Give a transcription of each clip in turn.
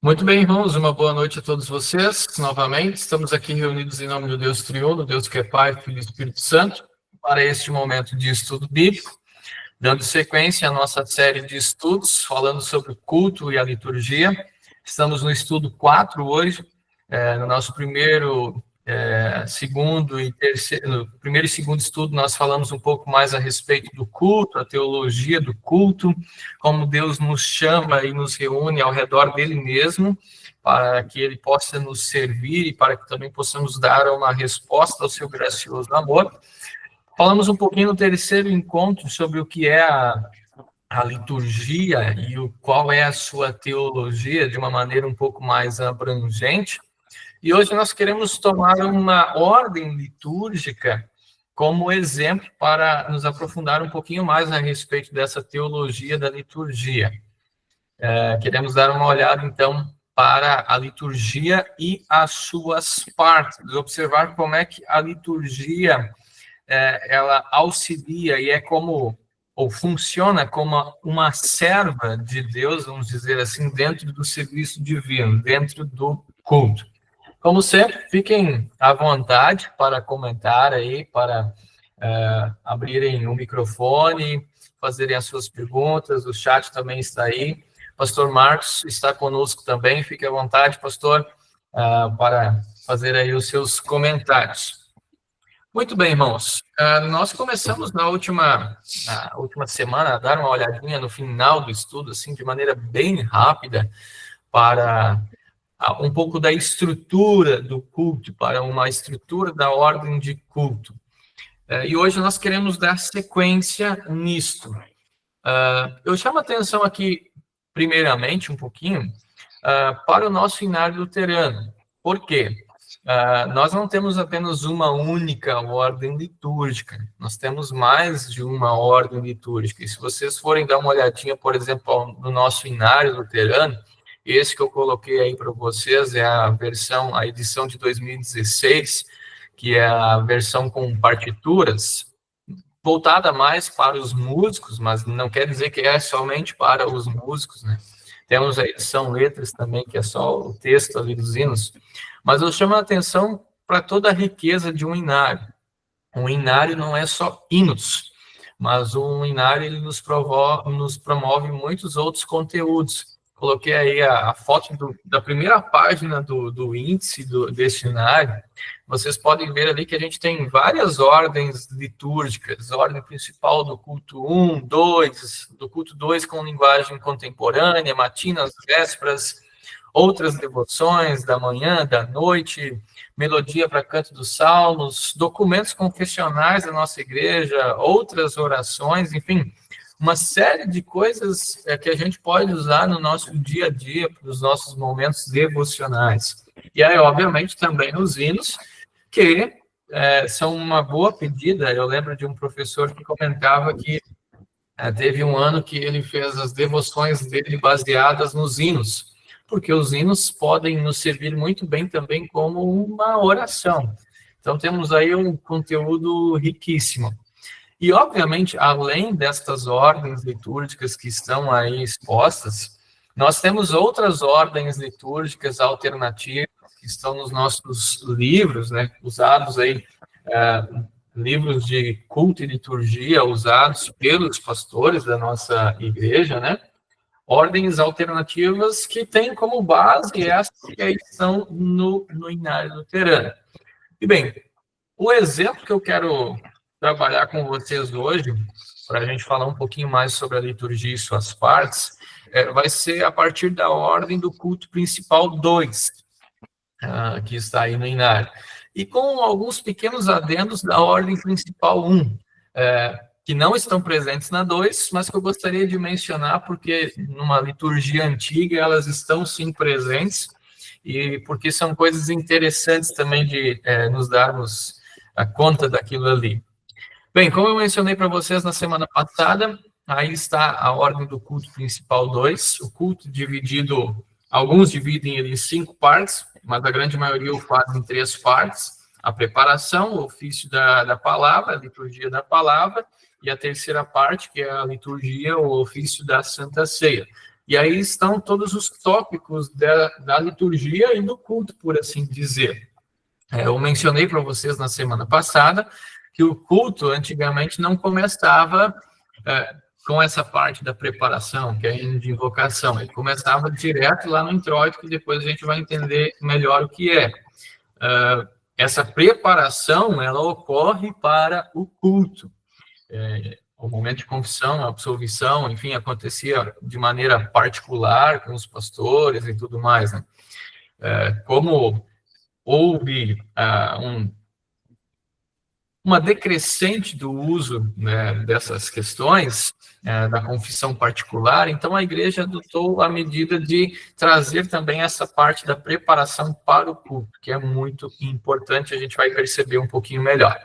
Muito bem, irmãos, uma boa noite a todos vocês. Novamente, estamos aqui reunidos em nome do Deus Triuno, Deus que é Pai, Filho e Espírito Santo, para este momento de estudo bíblico, dando sequência à nossa série de estudos, falando sobre o culto e a liturgia. Estamos no estudo 4 hoje, no nosso segundo e terceiro, no primeiro e segundo estudo, nós falamos um pouco mais a respeito do culto, a teologia do culto, como Deus nos chama e nos reúne ao redor dele mesmo, para que ele possa nos servir e para que também possamos dar uma resposta ao seu gracioso amor. Falamos um pouquinho no terceiro encontro sobre o que é a liturgia e qual é a sua teologia de uma maneira um pouco mais abrangente. E hoje nós queremos tomar uma ordem litúrgica como exemplo para nos aprofundar um pouquinho mais a respeito dessa teologia da liturgia. Queremos dar uma olhada, então, para a liturgia e as suas partes, observar como é que a liturgia ela auxilia e é como, ou funciona como uma serva de Deus, vamos dizer assim, dentro do serviço divino, dentro do culto. Como sempre, fiquem à vontade para comentar aí, para abrirem o microfone, fazerem as suas perguntas, o chat também está aí. Pastor Marcos está conosco também, fique à vontade, pastor, para fazer aí os seus comentários. Muito bem, irmãos. Nós começamos na última semana a dar uma olhadinha no final do estudo, assim, de maneira bem rápida, para um pouco da estrutura do culto, para uma estrutura da ordem de culto. E hoje nós queremos dar sequência nisto. Eu chamo a atenção aqui, primeiramente, um pouquinho, para o nosso inário luterano. Por quê? Nós não temos apenas uma única ordem litúrgica, nós temos mais de uma ordem litúrgica. E se vocês forem dar uma olhadinha, por exemplo, no nosso inário luterano, esse que eu coloquei aí para vocês é a edição de 2016, que é a versão com partituras, voltada mais para os músicos, mas não quer dizer que é somente para os músicos, né? Temos a edição letras também, que é só o texto ali dos hinos. Mas eu chamo a atenção para toda a riqueza de um inário. Um inário não é só hinos, mas um inário ele nos promove muitos outros conteúdos. Coloquei aí a foto da primeira página do índice deste inário. Vocês podem ver ali que a gente tem várias ordens litúrgicas, ordem principal do culto 1, 2, do culto 2 com linguagem contemporânea, matinas, vésperas, outras devoções da manhã, da noite, melodia para canto dos salmos, documentos confessionais da nossa igreja, outras orações, enfim, uma série de coisas que a gente pode usar no nosso dia a dia, para os nossos momentos devocionais. E aí, obviamente, também os hinos, que são uma boa pedida. Eu lembro de um professor que comentava que teve um ano que ele fez as devoções dele baseadas nos hinos, porque os hinos podem nos servir muito bem também como uma oração. Então, temos aí um conteúdo riquíssimo. E, obviamente, além destas ordens litúrgicas que estão aí expostas, nós temos outras ordens litúrgicas alternativas que estão nos nossos livros, né, usados aí, livros de culto e liturgia usados pelos pastores da nossa igreja, né, ordens alternativas que têm como base essa que aí estão no inário luterano. E, bem, o exemplo que eu quero trabalhar com vocês hoje, para a gente falar um pouquinho mais sobre a liturgia e suas partes, vai ser a partir da ordem do culto principal 2, que está aí no inário, e com alguns pequenos adendos da ordem principal 1, que não estão presentes na 2, mas que eu gostaria de mencionar, porque numa liturgia antiga elas estão sim presentes, e porque são coisas interessantes também de nos darmos a conta daquilo ali. Bem, como eu mencionei para vocês na semana passada, aí está a ordem do culto principal 2, o culto dividido, alguns dividem ele em 5 partes, mas a grande maioria o faz em 3 partes, a preparação, o ofício da palavra, a liturgia da palavra, e a terceira parte, que é a liturgia, o ofício da Santa Ceia. E aí estão todos os tópicos da liturgia e do culto, por assim dizer. Eu mencionei para vocês na semana passada que o culto antigamente não começava com essa parte da preparação, que é a de invocação. Ele começava direto lá no introito, que depois a gente vai entender melhor o que é. Essa preparação, ela ocorre para o culto. O momento de confissão, absolvição, enfim, acontecia de maneira particular com os pastores e tudo mais, né? Como houve uma decrescente do uso, né, dessas questões, da confissão particular, então a igreja adotou a medida de trazer também essa parte da preparação para o culto, que é muito importante, a gente vai perceber um pouquinho melhor.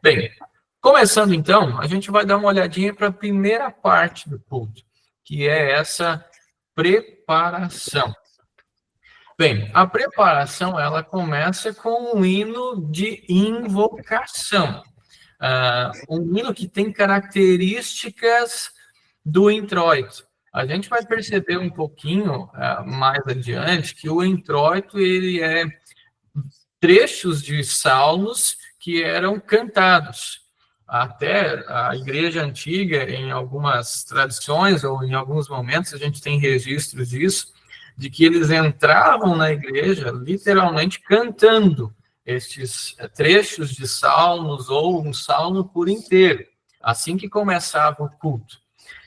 Bem, começando então, a gente vai dar uma olhadinha para a primeira parte do culto, que é essa preparação. Bem, a preparação, ela começa com um hino de invocação. Um hino que tem características do introito. A gente vai perceber um pouquinho mais adiante que o introito, ele é trechos de salmos que eram cantados. Até a igreja antiga, em algumas tradições ou em alguns momentos, a gente tem registros disso, de que eles entravam na igreja literalmente cantando estes trechos de salmos ou um salmo por inteiro, assim que começava o culto.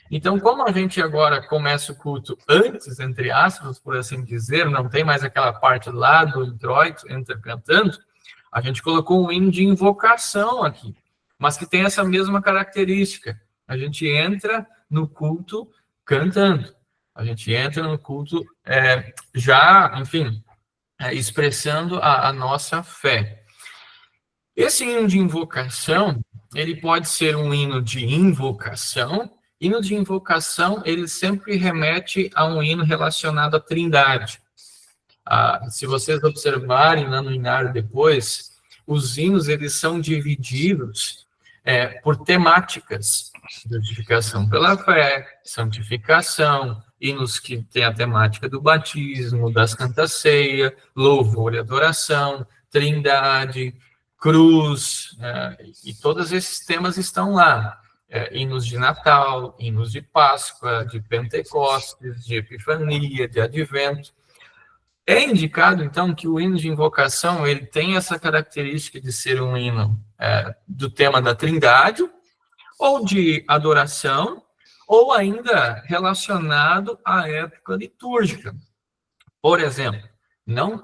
Então, como a gente agora começa o culto antes, entre aspas, por assim dizer, não tem mais aquela parte lá do introito, entra cantando, a gente colocou um hino de invocação aqui, mas que tem essa mesma característica. A gente entra no culto cantando. A gente entra no culto já, enfim, expressando a nossa fé. Esse hino de invocação, ele pode ser um hino de invocação. Hino de invocação, ele sempre remete a um hino relacionado à Trindade. Se vocês observarem lá no Inário depois, os hinos, eles são divididos por temáticas. Justificação pela fé, santificação, hinos que têm a temática do batismo, das cantas-ceia, louvor e adoração, trindade, cruz, e todos esses temas estão lá. Hinos de Natal, hinos de Páscoa, de Pentecostes, de Epifania, de Advento. É indicado, então, que o hino de invocação ele tem essa característica de ser um hino do tema da Trindade, ou de adoração, ou ainda relacionado à época litúrgica. Por exemplo, não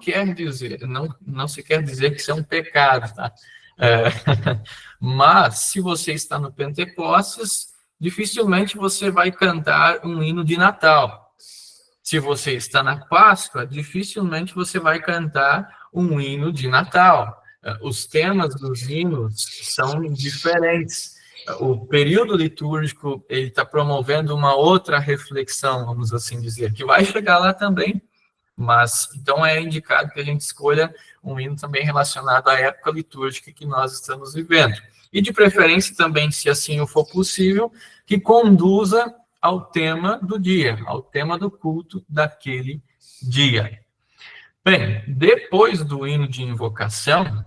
se quer dizer que isso é um pecado, tá? Mas, se você está no Pentecostes, dificilmente você vai cantar um hino de Natal. Se você está na Páscoa, dificilmente você vai cantar um hino de Natal. Os temas dos hinos são diferentes. O período litúrgico ele está promovendo uma outra reflexão, vamos assim dizer, que vai chegar lá também, mas então é indicado que a gente escolha um hino também relacionado à época litúrgica que nós estamos vivendo. E de preferência também, se assim for possível, que conduza ao tema do dia, ao tema do culto daquele dia. Bem, depois do hino de invocação,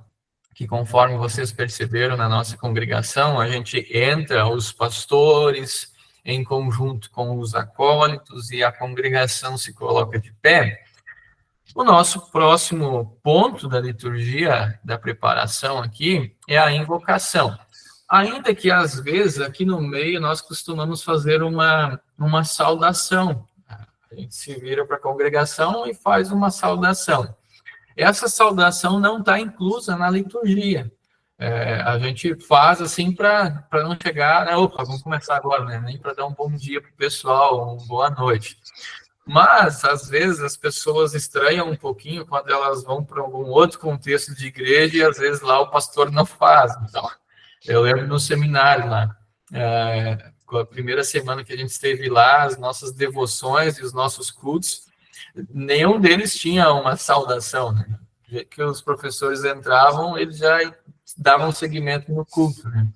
que conforme vocês perceberam na nossa congregação, a gente entra, os pastores, em conjunto com os acólitos, e a congregação se coloca de pé. O nosso próximo ponto da liturgia, da preparação aqui, é a invocação. Ainda que, às vezes, aqui no meio, nós costumamos fazer uma saudação. A gente se vira para a congregação e faz uma saudação. Essa saudação não está inclusa na liturgia. A gente faz assim para não chegar, né? Opa, vamos começar agora, né? Nem para dar um bom dia para o pessoal, uma boa noite. Mas, às vezes, as pessoas estranham um pouquinho quando elas vão para algum outro contexto de igreja e, às vezes, lá o pastor não faz. Então, eu lembro no seminário lá, com a primeira semana que a gente esteve lá, as nossas devoções e os nossos cultos, nenhum deles tinha uma saudação, né? Do jeito que os professores entravam, eles já davam seguimento no culto, né?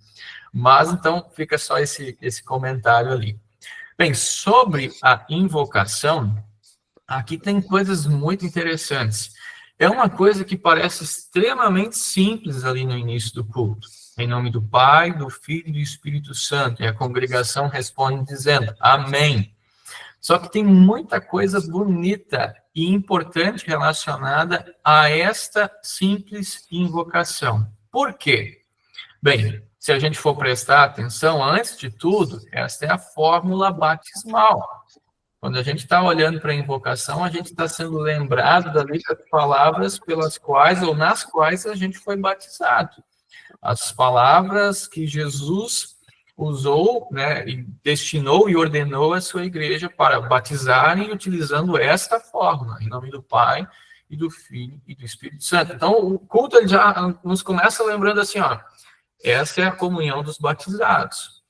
Mas, então, fica só esse comentário ali. Bem, sobre a invocação, aqui tem coisas muito interessantes. É uma coisa que parece extremamente simples ali no início do culto. Em nome do Pai, do Filho e do Espírito Santo. E a congregação responde dizendo, amém. Só que tem muita coisa bonita e importante relacionada a esta simples invocação. Por quê? Bem, se a gente for prestar atenção, antes de tudo, esta é a fórmula batismal. Quando a gente está olhando para a invocação, a gente está sendo lembrado das palavras pelas quais ou nas quais a gente foi batizado. As palavras que Jesus usou, né, e destinou e ordenou a sua igreja para batizarem utilizando esta fórmula, em nome do Pai, e do Filho e do Espírito Santo. Então, o culto ele já nos começa lembrando assim, ó, essa é a comunhão dos batizados.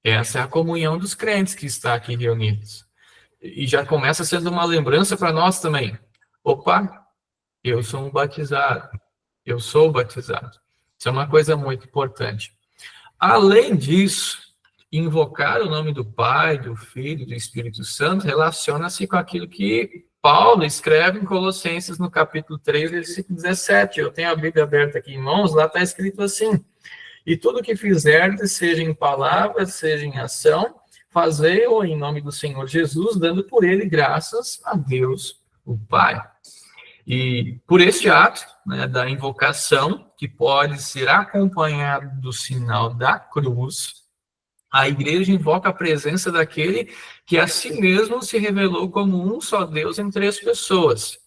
Essa é a comunhão dos crentes que está aqui reunidos. E já começa sendo uma lembrança para nós também. Opa, eu sou um batizado. Eu sou batizado. Isso é uma coisa muito importante. Além disso, invocar o nome do Pai, do Filho e do Espírito Santo relaciona-se com aquilo que Paulo escreve em Colossenses, no capítulo 3, versículo 17. Eu tenho a Bíblia aberta aqui em mãos, lá está escrito assim: e tudo que fizerdes, seja em palavra, seja em ação, fazei-o em nome do Senhor Jesus, dando por ele graças a Deus, o Pai. E por este ato, né, da invocação, que pode ser acompanhado do sinal da cruz, a igreja invoca a presença daquele que a si mesmo se revelou como um só Deus em três pessoas.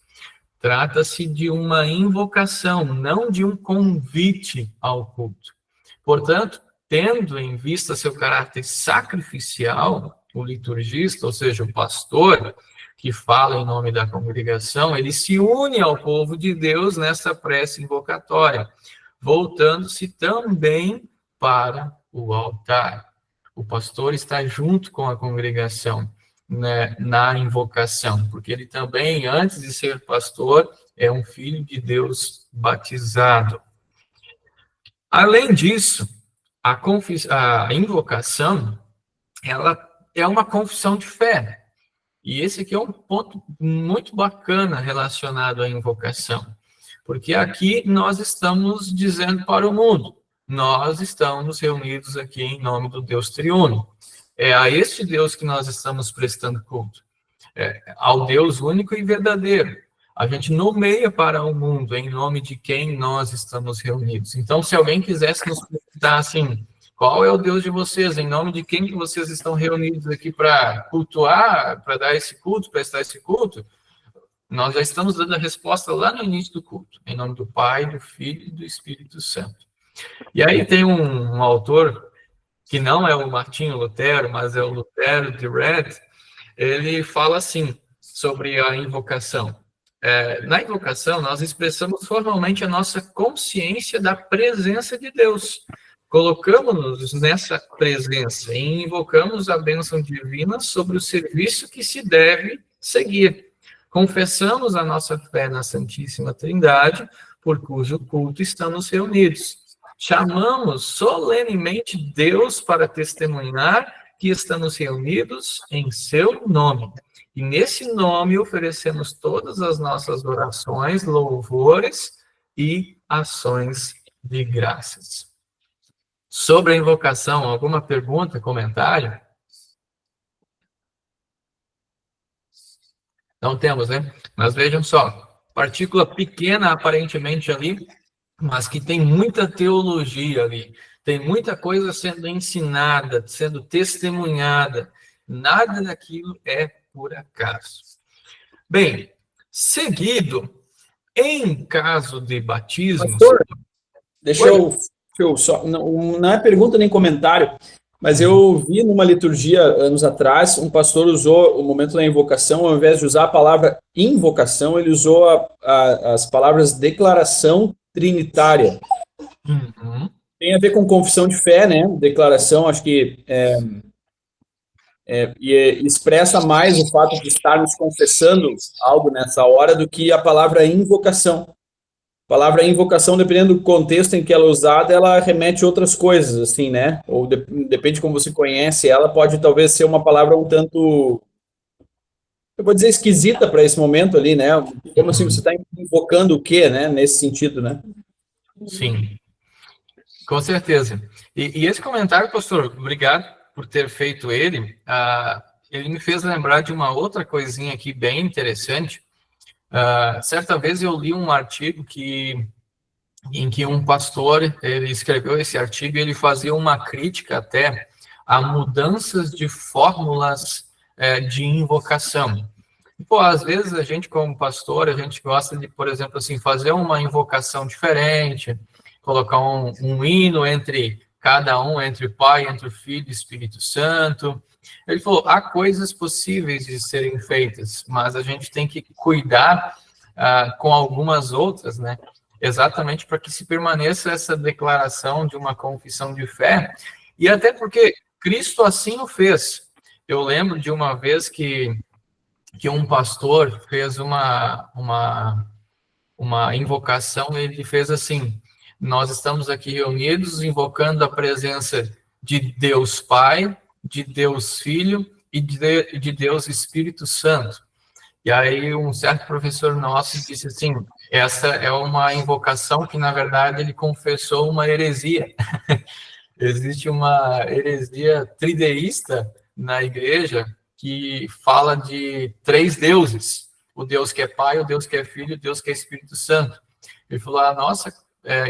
Trata-se de uma invocação, não de um convite ao culto. Portanto, tendo em vista seu caráter sacrificial, o liturgista, ou seja, o pastor, que fala em nome da congregação, ele se une ao povo de Deus nessa prece invocatória, voltando-se também para o altar. O pastor está junto com a congregação, né, na invocação, porque ele também, antes de ser pastor, é um filho de Deus batizado. Além disso, a invocação, ela é uma confissão de fé. E esse aqui é um ponto muito bacana relacionado à invocação. Porque aqui nós estamos dizendo para o mundo, nós estamos reunidos aqui em nome do Deus triuno. É a este Deus que nós estamos prestando culto. Ao Deus único e verdadeiro. A gente nomeia para o mundo em nome de quem nós estamos reunidos. Então, se alguém quisesse nos perguntar assim, qual é o Deus de vocês? Em nome de quem que vocês estão reunidos aqui para cultuar, para dar esse culto, prestar esse culto? Nós já estamos dando a resposta lá no início do culto. Em nome do Pai, do Filho e do Espírito Santo. E aí tem um autor, que não é o Martinho Lutero, mas é o Lutero de Red, ele fala assim, sobre a invocação. Na invocação, nós expressamos formalmente a nossa consciência da presença de Deus. Colocamos-nos nessa presença e invocamos a bênção divina sobre o serviço que se deve seguir. Confessamos a nossa fé na Santíssima Trindade, por cujo culto estamos reunidos. Chamamos solenemente Deus para testemunhar que estamos reunidos em seu nome. E nesse nome oferecemos todas as nossas orações, louvores e ações de graças. Sobre a invocação, alguma pergunta, comentário? Não temos, né? Mas vejam só, partícula pequena aparentemente ali, mas que tem muita teologia ali, tem muita coisa sendo ensinada, sendo testemunhada. Nada daquilo é por acaso. Bem, seguido, em caso de batismo... Pastor, deixa eu só... Não é pergunta nem comentário, mas eu vi numa liturgia, anos atrás, um pastor usou o momento da invocação, ao invés de usar a palavra invocação, ele usou as palavras declaração trinitária. Uhum. Tem a ver com confissão de fé, né? Declaração, acho que expressa mais o fato de estarmos confessando algo nessa hora do que a palavra invocação. palavra invocação, dependendo do contexto em que ela é usada, ela remete a outras coisas, assim, né? Ou depende de como você conhece ela, pode talvez ser uma palavra um tanto, eu vou dizer, esquisita para esse momento ali, né? Como assim, você está invocando o quê, né? Nesse sentido, né? Sim, com certeza. E esse comentário, pastor, obrigado por ter feito ele. Ele me fez lembrar de uma outra coisinha aqui bem interessante. Certa vez eu li um artigo em que um pastor, ele escreveu esse artigo e ele fazia uma crítica até a mudanças de fórmulas de invocação. Pô, às vezes a gente, como pastor, a gente gosta de, por exemplo, assim, fazer uma invocação diferente, colocar um hino entre cada um, entre o Pai, entre o Filho e o Espírito Santo. Ele falou, há coisas possíveis de serem feitas, mas a gente tem que cuidar com algumas outras, né? Exatamente para que se permaneça essa declaração de uma confissão de fé, e até porque Cristo assim o fez. Eu lembro de uma vez que um pastor fez uma invocação, ele fez assim, nós estamos aqui reunidos invocando a presença de Deus Pai, de Deus Filho e de Deus Espírito Santo. E aí um certo professor nosso disse assim, essa é uma invocação que, na verdade, ele confessou uma heresia. Existe uma heresia trideísta na igreja que fala de 3 deuses. O Deus que é Pai, o Deus que é Filho, o Deus que é Espírito Santo. Ele falou, a nossa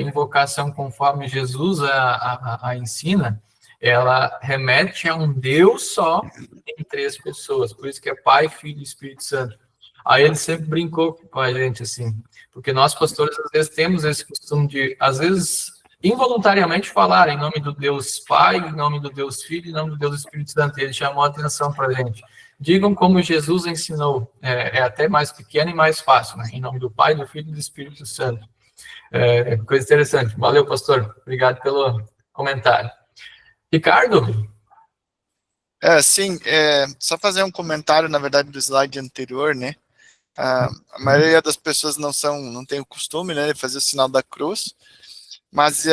invocação, conforme Jesus a ensina, ela remete a um Deus só em 3 pessoas. Por isso que é Pai, Filho e Espírito Santo. Aí ele sempre brincou com a gente, assim, porque nós, pastores, às vezes temos esse costume de, às vezes, involuntariamente falar em nome do Deus Pai, em nome do Deus Filho, em nome do Deus Espírito Santo. E ele chamou a atenção para a gente. Digam como Jesus ensinou, é até mais pequeno e mais fácil, né? Em nome do Pai, do Filho e do Espírito Santo. Coisa interessante. Valeu, pastor. Obrigado pelo comentário. Ricardo? Sim, só fazer um comentário, na verdade, do slide anterior, né? A maioria das pessoas não tem o costume, né, de fazer o sinal da cruz, mas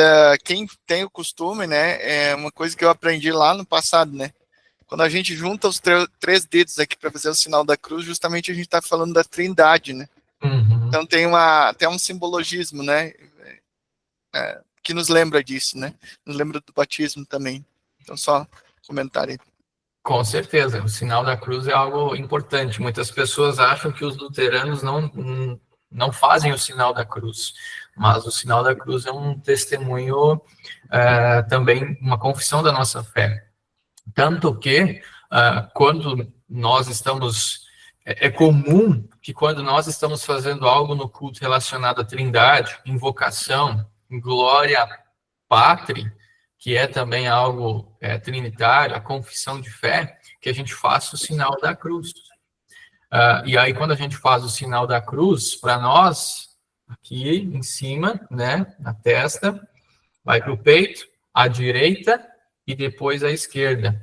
quem tem o costume, né, é uma coisa que eu aprendi lá no passado, né? Quando a gente junta os 3 dedos aqui para fazer o sinal da cruz, justamente a gente está falando da Trindade, né? Uhum. Então tem um simbologismo, né, que nos lembra disso, né? Nos lembra do batismo também. Então só comentário aí. Com certeza, o sinal da cruz é algo importante. Muitas pessoas acham que os luteranos não fazem o sinal da cruz, mas o sinal da cruz é um testemunho, também uma confissão da nossa fé. Tanto que, quando nós estamos... É comum que quando nós estamos fazendo algo no culto relacionado à Trindade, invocação, glória pátria, que é também algo trinitário, a confissão de fé, que a gente faça o sinal da cruz. E aí, quando a gente faz o sinal da cruz, para nós, aqui em cima, né, na testa, vai para o peito, à direita e depois à esquerda.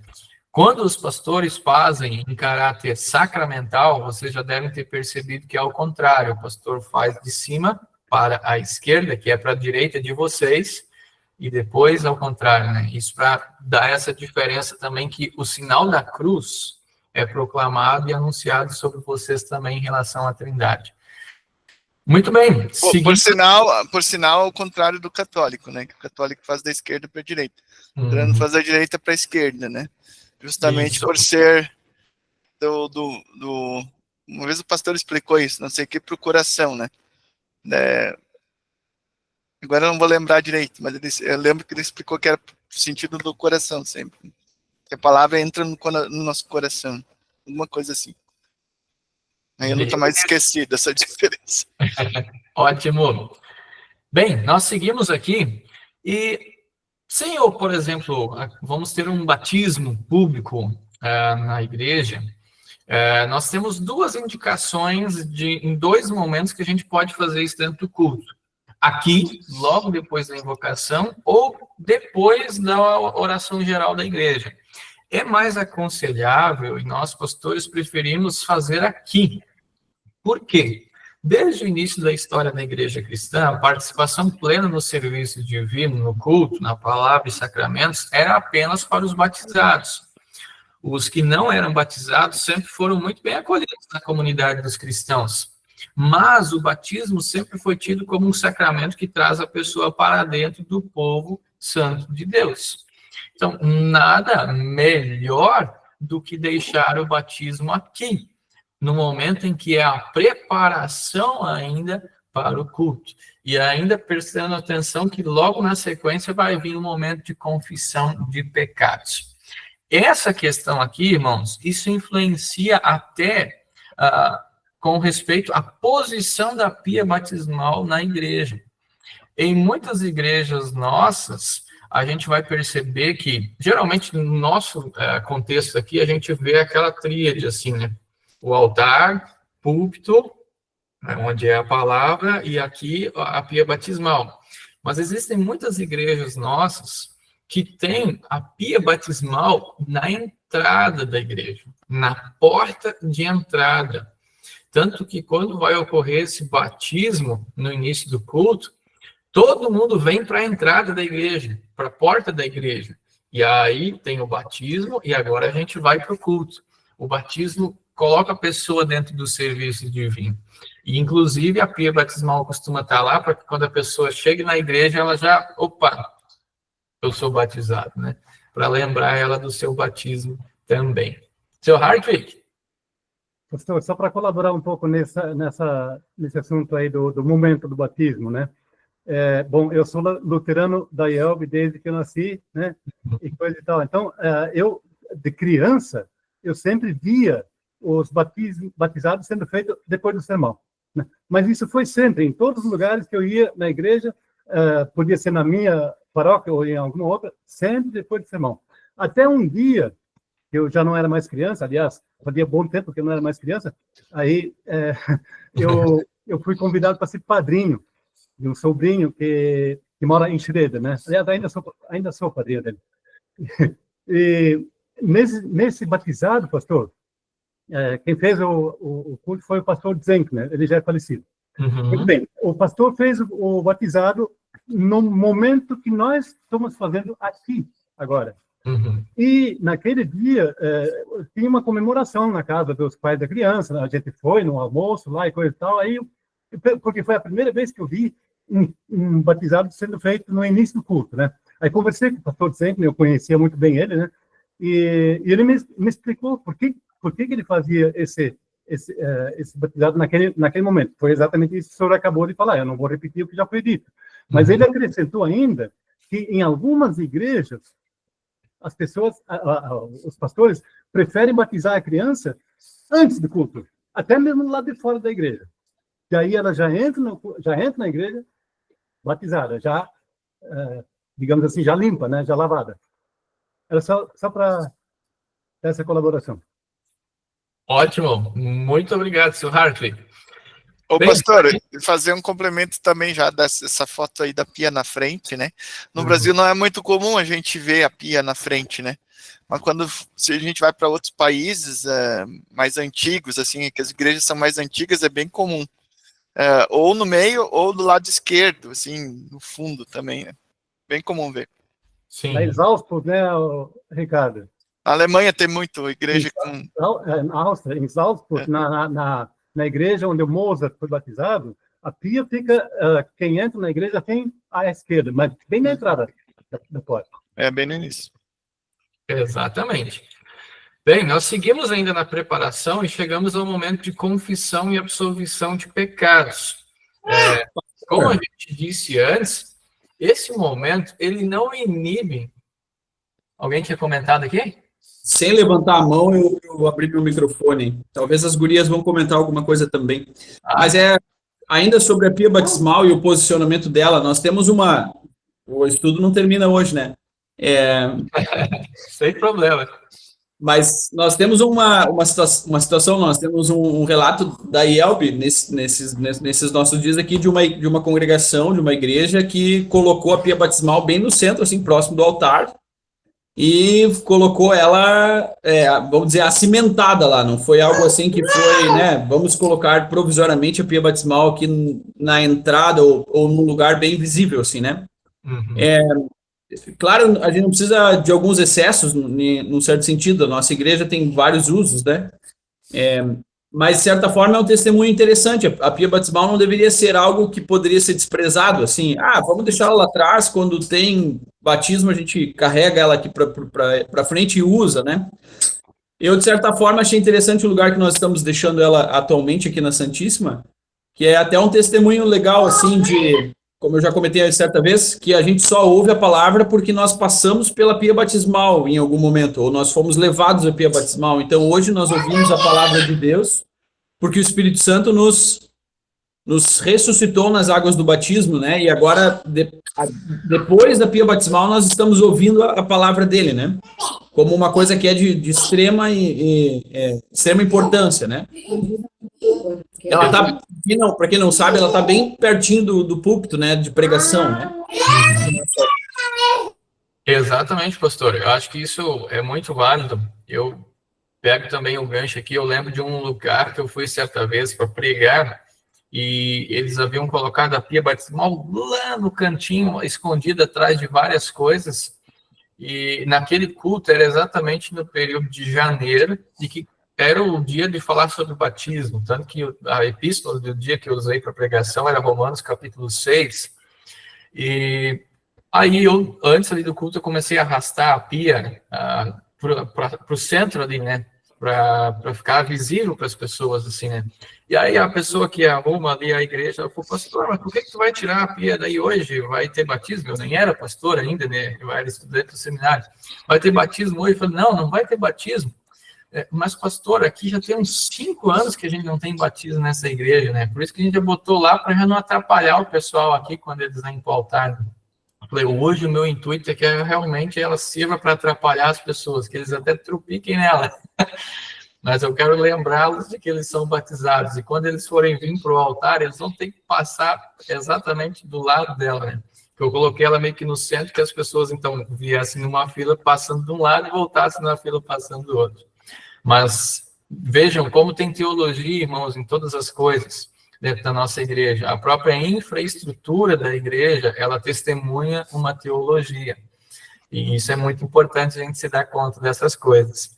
Quando os pastores fazem em caráter sacramental, vocês já devem ter percebido que é ao contrário, o pastor faz de cima para a esquerda, que é para a direita de vocês, e depois ao contrário, né? Isso para dar essa diferença também, que o sinal da cruz é proclamado e anunciado sobre vocês também em relação à Trindade. Muito bem. Por sinal, ao contrário do católico, né? Que o católico faz da esquerda para a direita. O luterano faz da direita para a esquerda, né? Justamente por ser uma vez o pastor explicou isso, não sei o que, pro coração, né? Agora eu não vou lembrar direito, mas eu lembro que ele explicou que era pro sentido do coração sempre. Que a palavra entra no nosso coração. Alguma coisa assim. Aí eu nunca mais esqueci dessa diferença. Ótimo. Bem, nós seguimos aqui e, se eu, por exemplo, vamos ter um batismo público na igreja, nós temos 2 indicações em 2 momentos que a gente pode fazer isso dentro do culto. Aqui, logo depois da invocação, ou depois da oração geral da igreja. É mais aconselhável, e nós, pastores, preferimos fazer aqui. Por quê? Desde o início da história da igreja cristã, a participação plena no serviço divino, no culto, na palavra e sacramentos, era apenas para os batizados. Os que não eram batizados sempre foram muito bem acolhidos na comunidade dos cristãos. Mas o batismo sempre foi tido como um sacramento que traz a pessoa para dentro do povo santo de Deus. Então, nada melhor do que deixar o batismo aqui, no momento em que é a preparação ainda para o culto. E ainda prestando atenção que logo na sequência vai vir um momento de confissão de pecados. Essa questão aqui, irmãos, isso influencia até com respeito à posição da pia batismal na igreja. Em muitas igrejas nossas, a gente vai perceber que, geralmente, no nosso contexto aqui, a gente vê aquela tríade, assim, né? O altar, púlpito, onde é a palavra, e aqui a pia batismal. Mas existem muitas igrejas nossas que têm a pia batismal na entrada da igreja, na porta de entrada. Tanto que quando vai ocorrer esse batismo no início do culto, todo mundo vem para a entrada da igreja, para a porta da igreja. E aí tem o batismo e agora a gente vai para o culto. O batismo coloca a pessoa dentro do serviço divino. E, inclusive, a pia batismal costuma estar lá para que quando a pessoa chegue na igreja, ela já, opa, eu sou batizado, né? Para lembrar ela do seu batismo também. Seu Hartwig? Pastor, só para colaborar um pouco nesse assunto aí do momento do batismo, né? Bom, eu sou luterano da IELB desde que eu nasci, né? E coisa e tal. Então, eu, de criança, eu sempre via os batizados sendo feitos depois do sermão, né? Mas isso foi sempre, em todos os lugares que eu ia na igreja, podia ser na minha paróquia ou em alguma outra, sempre depois do sermão. Até um dia, eu já não era mais criança, aliás, fazia bom tempo que eu não era mais criança, aí eu fui convidado para ser padrinho de um sobrinho que mora em Schroeder, né? Aliás, ainda sou padrinho dele. E nesse batizado, pastor, quem fez o culto foi o pastor Zenk, né? Ele já é falecido. Uhum. Muito bem, o pastor fez o batizado no momento que nós estamos fazendo aqui, agora. Uhum. E naquele dia, tinha uma comemoração na casa dos pais da criança, a gente foi no almoço lá e coisa e tal, aí, porque foi a primeira vez que eu vi um batizado sendo feito no início do culto, né? Aí conversei com o pastor sempre, eu conhecia muito bem ele, né? E ele me explicou por que ele fazia esse batizado naquele momento. Foi exatamente isso que o senhor acabou de falar, eu não vou repetir o que já foi dito. Mas ele acrescentou ainda que em algumas igrejas, as pessoas, os pastores, preferem batizar a criança antes do culto, até mesmo do lado de fora da igreja. E aí ela já entra na igreja batizada, já, digamos assim, já limpa, né? Já lavada. Era só para essa colaboração. Ótimo, muito obrigado, seu Hartley. Ô, pastor, fazer um complemento também já dessa foto aí da pia na frente, né? No Brasil não é muito comum a gente ver a pia na frente, né? Mas se a gente vai para outros países mais antigos, assim, que as igrejas são mais antigas, é bem comum. Ou no meio, ou do lado esquerdo, assim, no fundo também, né? Bem comum ver. Sim. Na Salzburg, né, Ricardo? Na Alemanha tem muito igreja com... Na Áustria, em Salzburg, na igreja onde o Mozart foi batizado, a pia fica, quem entra na igreja tem à esquerda, mas bem na entrada da porta. Bem no início. Exatamente. Bem, nós seguimos ainda na preparação e chegamos ao momento de confissão e absolvição de pecados. Como a gente disse antes, esse momento, ele não inibe... Alguém tinha comentado aqui? Sem levantar a mão, eu abri meu microfone. Talvez as gurias vão comentar alguma coisa também. Mas ainda sobre a pia batismal e o posicionamento dela, nós temos o estudo não termina hoje, né? Sem problema. Mas nós temos uma situação, nós temos um relato da IELB nesses nossos dias aqui de uma congregação, de uma igreja que colocou a pia batismal bem no centro, assim, próximo do altar. e colocou ela, vamos dizer, acimentada lá. Não foi algo assim que foi, né? Vamos colocar provisoriamente a pia batismal aqui na entrada ou num lugar bem visível, assim, né? Uhum. Claro, a gente não precisa de alguns excessos, num certo sentido. A nossa igreja tem vários usos, né? Mas, de certa forma, é um testemunho interessante. A pia batismal não deveria ser algo que poderia ser desprezado, assim, vamos deixar ela lá atrás, quando tem batismo, a gente carrega ela aqui para frente e usa, né? Eu, de certa forma, achei interessante o lugar que nós estamos deixando ela atualmente aqui na Santíssima, que é até um testemunho legal, assim, como eu já comentei certa vez, que a gente só ouve a palavra porque nós passamos pela pia batismal em algum momento, ou nós fomos levados à pia batismal. Então, hoje nós ouvimos a palavra de Deus porque o Espírito Santo nos ressuscitou nas águas do batismo, né? E agora, depois da pia batismal, nós estamos ouvindo a palavra dele, né? Como uma coisa que é de extrema extrema importância, né? Ela tá, para quem não sabe, ela tá bem pertinho do púlpito, né? De pregação, né? Exatamente, pastor. Eu acho que isso é muito válido. Eu pego também o gancho aqui. Eu lembro de um lugar que eu fui certa vez para pregar e eles haviam colocado a pia batismal lá no cantinho, escondida atrás de várias coisas. E naquele culto era exatamente no período de janeiro, e que era o dia de falar sobre o batismo. Tanto que a epístola do dia que eu usei para pregação era Romanos capítulo 6. E aí eu, antes ali do culto, eu comecei a arrastar a pia para o centro ali, né? Para ficar visível para as pessoas, assim, né? E aí a pessoa que arruma ali a igreja, ela falou, pastor, mas por que tu vai tirar a pia daí hoje? Vai ter batismo? Eu nem era pastor ainda, né? Eu era estudante do seminário. Vai ter batismo hoje? Eu falei, não vai ter batismo. Mas, pastor, aqui já tem uns 5 anos que a gente não tem batismo nessa igreja, né? Por isso que a gente já botou lá para já não atrapalhar o pessoal aqui quando eles vêm para o altar. Eu falei, hoje o meu intuito é que realmente ela sirva para atrapalhar as pessoas, que eles até trupiquem nela. Mas eu quero lembrá-los de que eles são batizados. E quando eles forem vir para o altar, eles vão ter que passar exatamente do lado dela, né? Eu coloquei ela meio que no centro, que as pessoas, então, viessem numa fila passando de um lado e voltassem na fila passando do outro. Mas vejam como tem teologia, irmãos, em todas as coisas dentro da nossa igreja. A própria infraestrutura da igreja, ela testemunha uma teologia. E isso é muito importante a gente se dar conta dessas coisas.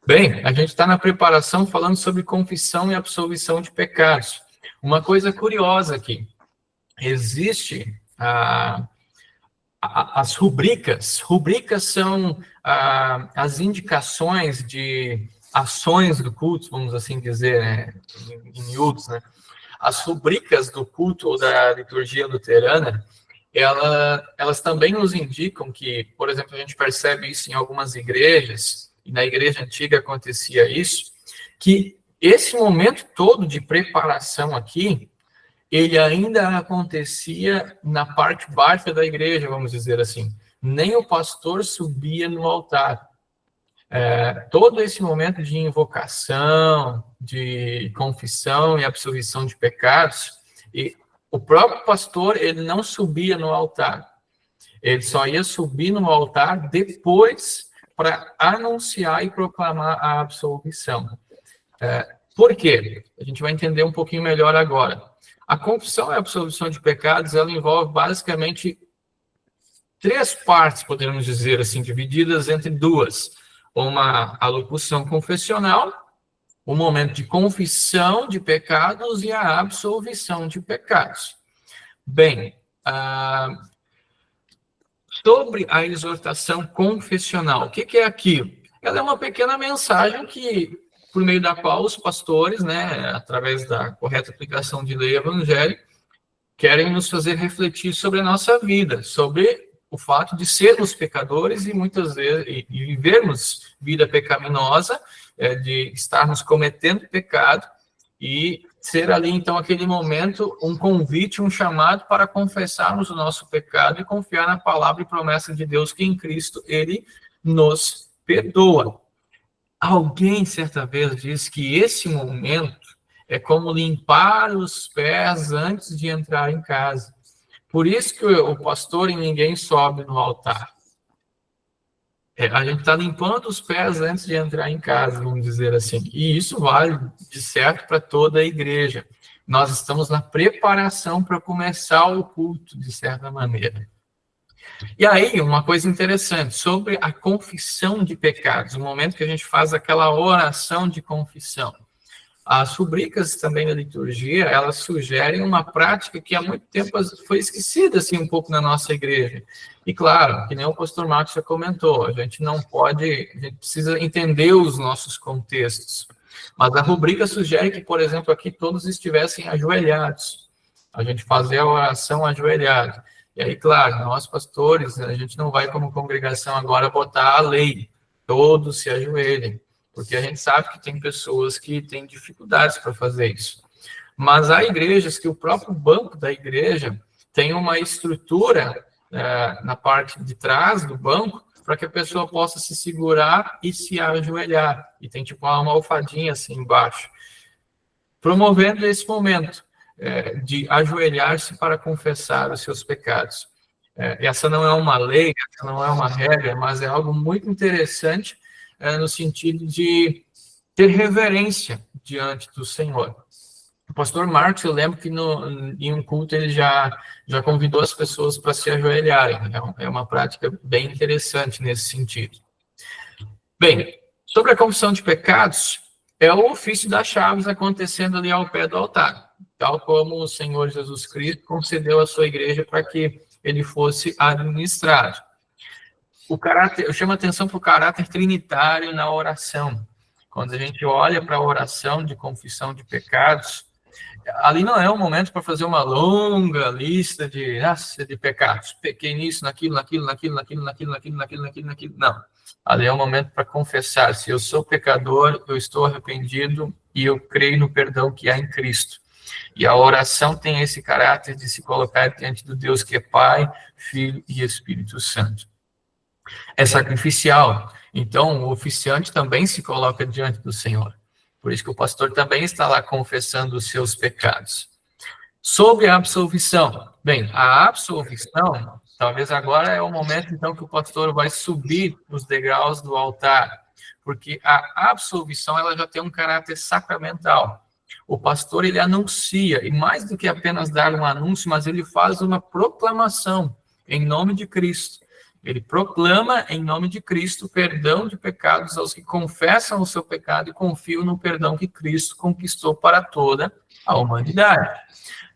Bem, a gente está na preparação falando sobre confissão e absolvição de pecados. Uma coisa curiosa aqui, existe as rubricas. Rubricas são as indicações de ações do culto, vamos assim dizer, né, em miúdos, né? As rubricas do culto ou da liturgia luterana, elas também nos indicam que, por exemplo, a gente percebe isso em algumas igrejas, e na igreja antiga acontecia isso, que esse momento todo de preparação aqui, ele ainda acontecia na parte baixa da igreja, vamos dizer assim. Nem o pastor subia no altar. Todo esse momento de invocação, de confissão e absolvição de pecados, e o próprio pastor, ele não subia no altar. Ele só ia subir no altar depois para anunciar e proclamar a absolvição. Por quê? A gente vai entender um pouquinho melhor agora. A confissão e a absolvição de pecados, ela envolve basicamente 3 partes, podemos dizer assim, divididas entre 2. Uma alocução confessional, um momento de confissão de pecados e a absolvição de pecados. Bem, sobre a exortação confessional, o que é aquilo? Ela é uma pequena mensagem que, por meio da qual os pastores, né, através da correta aplicação de lei evangélica, querem nos fazer refletir sobre a nossa vida, sobre o fato de sermos pecadores e muitas vezes e vivermos vida pecaminosa, de estarmos cometendo pecado e ser ali, então, aquele momento, um convite, um chamado para confessarmos o nosso pecado e confiar na palavra e promessa de Deus que em Cristo Ele nos perdoa. Alguém, certa vez, disse que esse momento é como limpar os pés antes de entrar em casa. Por isso que o pastor e ninguém sobe no altar. a gente está limpando os pés antes de entrar em casa, vamos dizer assim. E isso vale, de certo, para toda a igreja. Nós estamos na preparação para começar o culto, de certa maneira. E aí, uma coisa interessante, sobre a confissão de pecados, o momento que a gente faz aquela oração de confissão. As rubricas também da liturgia, elas sugerem uma prática que há muito tempo foi esquecida, assim, um pouco na nossa igreja. E claro, que nem o pastor Marcos já comentou, a gente precisa entender os nossos contextos. Mas a rubrica sugere que, por exemplo, aqui todos estivessem ajoelhados. A gente fazer a oração ajoelhado. E aí, claro, nós pastores, a gente não vai como congregação agora botar a lei, todos se ajoelhem, porque a gente sabe que tem pessoas que têm dificuldades para fazer isso. Mas há igrejas que o próprio banco da igreja tem uma estrutura na parte de trás do banco para que a pessoa possa se segurar e se ajoelhar. E tem tipo uma almofadinha assim embaixo, promovendo esse momento de ajoelhar-se para confessar os seus pecados. Essa não é uma lei, essa não é uma regra, mas é algo muito interessante no sentido de ter reverência diante do Senhor. O pastor Marcos, eu lembro que em um culto ele já convidou as pessoas para se ajoelharem. É uma prática bem interessante nesse sentido. Bem, sobre a confissão de pecados, é o ofício das chaves acontecendo ali ao pé do altar, tal como o Senhor Jesus Cristo concedeu à sua igreja para que ele fosse administrado. Eu chamo a atenção para o caráter trinitário na oração. Quando a gente olha para a oração de confissão de pecados, ali não é um momento para fazer uma longa lista de pecados. Pequei nisso, naquilo. Não. Ali é um momento para confessar. Se eu sou pecador, eu estou arrependido e eu creio no perdão que há em Cristo. E a oração tem esse caráter de se colocar diante do Deus que é Pai, Filho e Espírito Santo. É sacrificial. Então, o oficiante também se coloca diante do Senhor. Por isso que o pastor também está lá confessando os seus pecados. Sobre a absolvição. Bem, a absolvição, talvez agora é o momento, então, que o pastor vai subir os degraus do altar. Porque a absolvição, ela já tem um caráter sacramental. O pastor, ele anuncia, e mais do que apenas dar um anúncio, mas ele faz uma proclamação em nome de Cristo. Ele proclama em nome de Cristo o perdão de pecados aos que confessam o seu pecado e confiam no perdão que Cristo conquistou para toda a humanidade.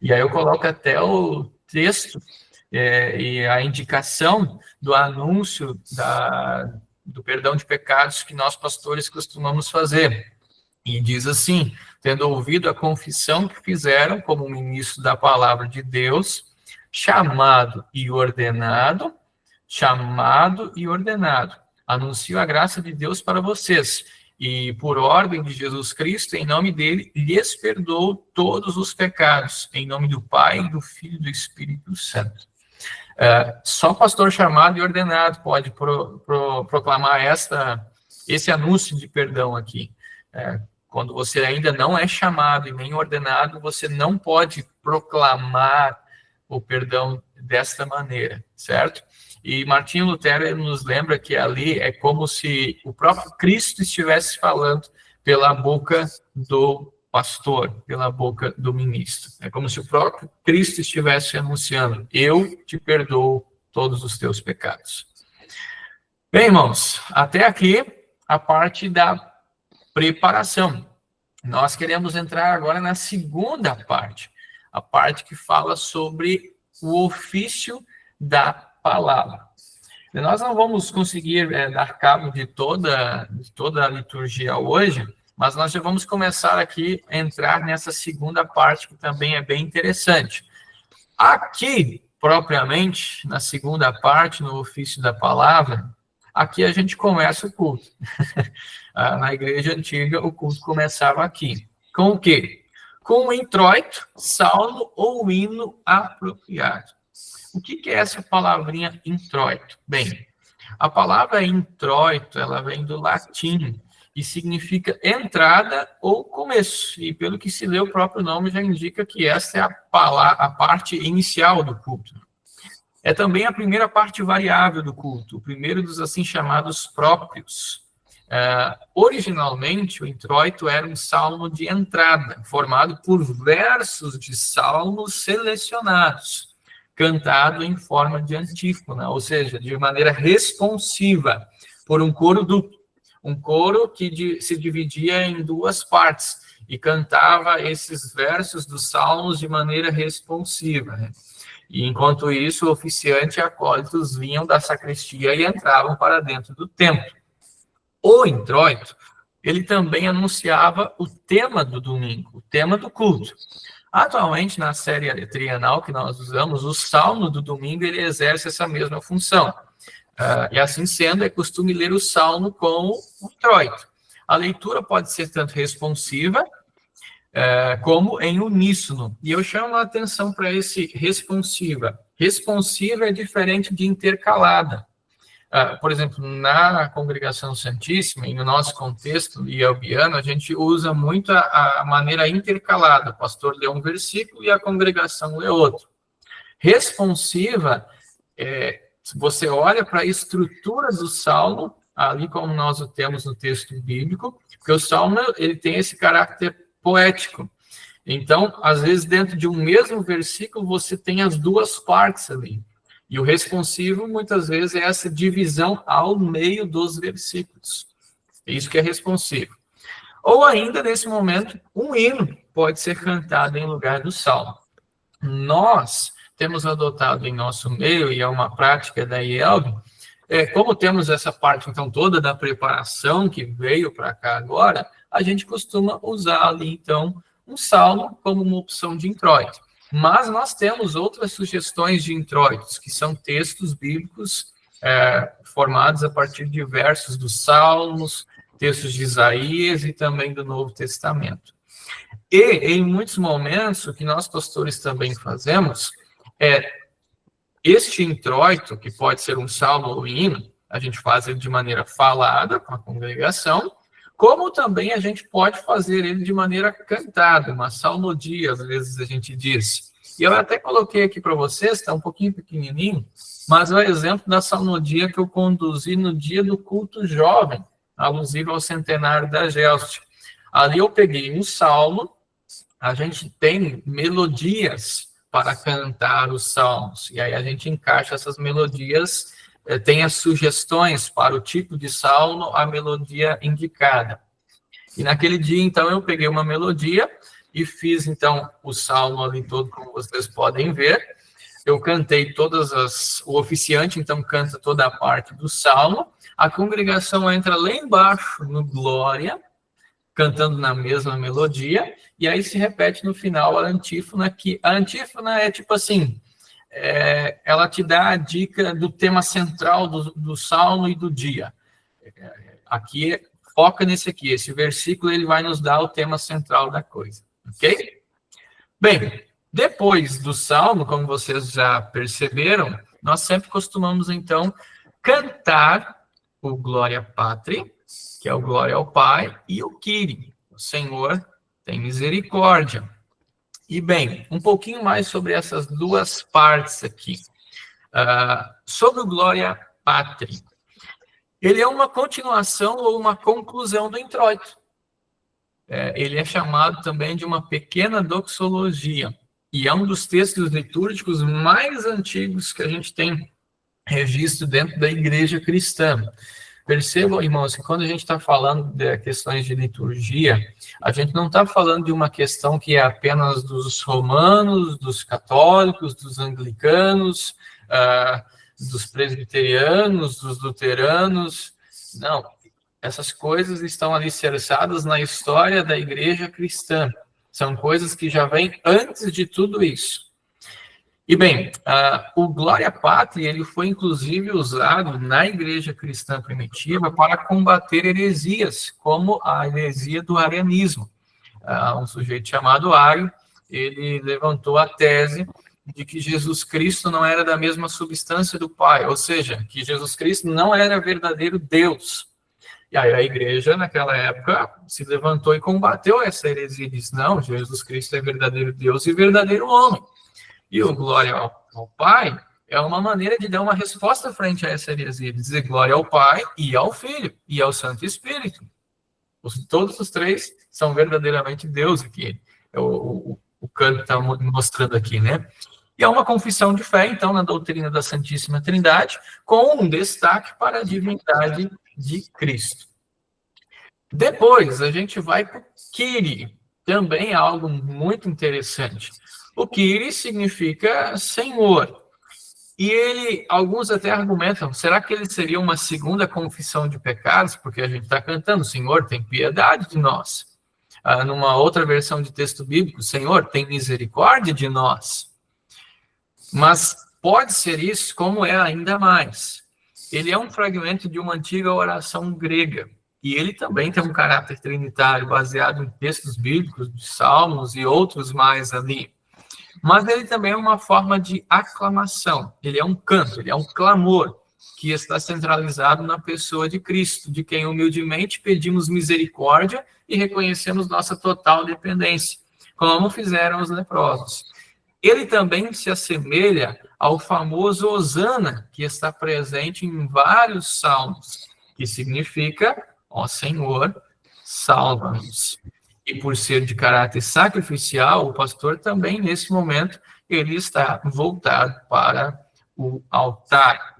E aí eu coloco até o texto e a indicação do anúncio do perdão de pecados que nós pastores costumamos fazer. E diz assim: tendo ouvido a confissão que fizeram como ministro da palavra de Deus, chamado e ordenado, anuncio a graça de Deus para vocês, e por ordem de Jesus Cristo, em nome dele, lhes perdoo todos os pecados, em nome do Pai, do Filho e do Espírito Santo. Só pastor chamado e ordenado pode proclamar esse anúncio de perdão aqui. Quando você ainda não é chamado e nem ordenado, você não pode proclamar o perdão desta maneira, certo? E Martinho Lutero nos lembra que ali é como se o próprio Cristo estivesse falando pela boca do pastor, pela boca do ministro. É como se o próprio Cristo estivesse anunciando: eu te perdoo todos os teus pecados. Bem, irmãos, até aqui a parte da preparação. Nós queremos entrar agora na segunda parte, a parte que fala sobre o ofício da palavra. E nós não vamos conseguir dar cabo de toda a liturgia hoje, mas nós já vamos começar aqui a entrar nessa segunda parte, que também é bem interessante. Aqui, propriamente, na segunda parte, no ofício da palavra, aqui a gente começa o culto. Na igreja antiga, o culto começava aqui. Com o quê? Com um introito, salmo ou hino apropriado. O que é essa palavrinha introito? Bem, a palavra introito, ela vem do latim e significa entrada ou começo. E pelo que se lê, o próprio nome já indica que essa é a parte inicial do culto. É também a primeira parte variável do culto, o primeiro dos assim chamados próprios. Originalmente, o introito era um salmo de entrada, formado por versos de salmos selecionados, cantado em forma de antífona, ou seja, de maneira responsiva, por um coro duplo. Um coro que se dividia em duas partes e cantava esses versos dos salmos de maneira responsiva, né? E enquanto isso, o oficiante e acólitos vinham da sacristia e entravam para dentro do templo. O introito, ele também anunciava o tema do domingo, o tema do culto. Atualmente, na série trienal que nós usamos, o salmo do domingo, ele exerce essa mesma função. E assim sendo, é costume ler o salmo com o introito. A leitura pode ser tanto responsiva, como em uníssono. E eu chamo a atenção para esse responsiva. Responsiva é diferente de intercalada. Por exemplo, na Congregação Santíssima, e no nosso contexto ielbiano, a gente usa muito a maneira intercalada. O pastor lê um versículo e a congregação lê outro. Responsiva, você olha para a estrutura do salmo, ali como nós o temos no texto bíblico, porque o salmo ele tem esse caráter poético. Então, às vezes, dentro de um mesmo versículo, você tem as duas partes ali. E o responsivo, muitas vezes, é essa divisão ao meio dos versículos. É isso que é responsivo. Ou ainda, nesse momento, um hino pode ser cantado em lugar do salmo. Nós temos adotado em nosso meio, e é uma prática da IELB, como temos essa parte, então, toda da preparação que veio para cá agora, a gente costuma usar ali, então, um salmo como uma opção de introito. Mas nós temos outras sugestões de introitos, que são textos bíblicos formados a partir de versos dos Salmos, textos de Isaías e também do Novo Testamento. E, em muitos momentos, o que nós pastores também fazemos este introito, que pode ser um salmo ou hino, a gente faz ele de maneira falada com a congregação, como também a gente pode fazer ele de maneira cantada, uma salmodia, às vezes a gente diz. E eu até coloquei aqui para vocês, está um pouquinho pequenininho, mas é o exemplo da salmodia que eu conduzi no dia do culto jovem, alusivo ao centenário da Gelst. Ali eu peguei um salmo, a gente tem melodias para cantar os salmos, e aí a gente encaixa essas melodias, tem as sugestões para o tipo de salmo, a melodia indicada. E naquele dia, então, eu peguei uma melodia e fiz, então, o salmo ali todo, como vocês podem ver. Eu cantei o oficiante, então, canta toda a parte do salmo, a congregação entra lá embaixo no Glória, cantando na mesma melodia, e aí se repete no final a antífona, que a antífona é tipo assim, ela te dá a dica do tema central do salmo e do dia. Aqui, foca nesse aqui, esse versículo ele vai nos dar o tema central da coisa, ok? Bem, depois do salmo, como vocês já perceberam, nós sempre costumamos, então, cantar o Glória Patri, que é o Glória ao Pai, e o Kyrie, o Senhor tem misericórdia. E bem, um pouquinho mais sobre essas duas partes aqui. Sobre o Glória Patri. Ele é uma continuação ou uma conclusão do introito. Ele é chamado também de uma pequena doxologia. E é um dos textos litúrgicos mais antigos que a gente tem registro dentro da igreja cristã. Percebam, irmãos, que quando a gente está falando de questões de liturgia, a gente não está falando de uma questão que é apenas dos romanos, dos católicos, dos anglicanos, dos presbiterianos, dos luteranos. Não, essas coisas estão alicerçadas na história da igreja cristã. São coisas que já vêm antes de tudo isso. E bem, o Glória Patri, ele foi inclusive usado na igreja cristã primitiva para combater heresias, como a heresia do arianismo. Um sujeito chamado Ário, ele levantou a tese de que Jesus Cristo não era da mesma substância do Pai, ou seja, que Jesus Cristo não era verdadeiro Deus. E aí a igreja, naquela época, se levantou e combateu essa heresia e disse, não, Jesus Cristo é verdadeiro Deus e verdadeiro homem. E o Glória ao Pai é uma maneira de dar uma resposta frente a essa heresia, dizer glória ao Pai e ao Filho e ao Santo Espírito. Todos os três são verdadeiramente Deus aqui. O canto está mostrando aqui, né? E é uma confissão de fé, então, na doutrina da Santíssima Trindade, com um destaque para a divindade de Cristo. Depois, a gente vai para o Kyrie, também algo muito interessante. O Kyrie significa Senhor. E alguns até argumentam, será que ele seria uma segunda confissão de pecados? Porque a gente está cantando, Senhor, tem piedade de nós. Numa outra versão de texto bíblico, Senhor, tem misericórdia de nós. Mas pode ser isso, como é ainda mais. Ele é um fragmento de uma antiga oração grega. E ele também tem um caráter trinitário, baseado em textos bíblicos, de Salmos e outros mais ali. Mas ele também é uma forma de aclamação. Ele é um canto, ele é um clamor que está centralizado na pessoa de Cristo, de quem humildemente pedimos misericórdia e reconhecemos nossa total dependência, como fizeram os leprosos. Ele também se assemelha ao famoso Hosana, que está presente em vários salmos, que significa, ó Senhor, salva-nos. E por ser de caráter sacrificial, o pastor também, nesse momento, ele está voltado para o altar.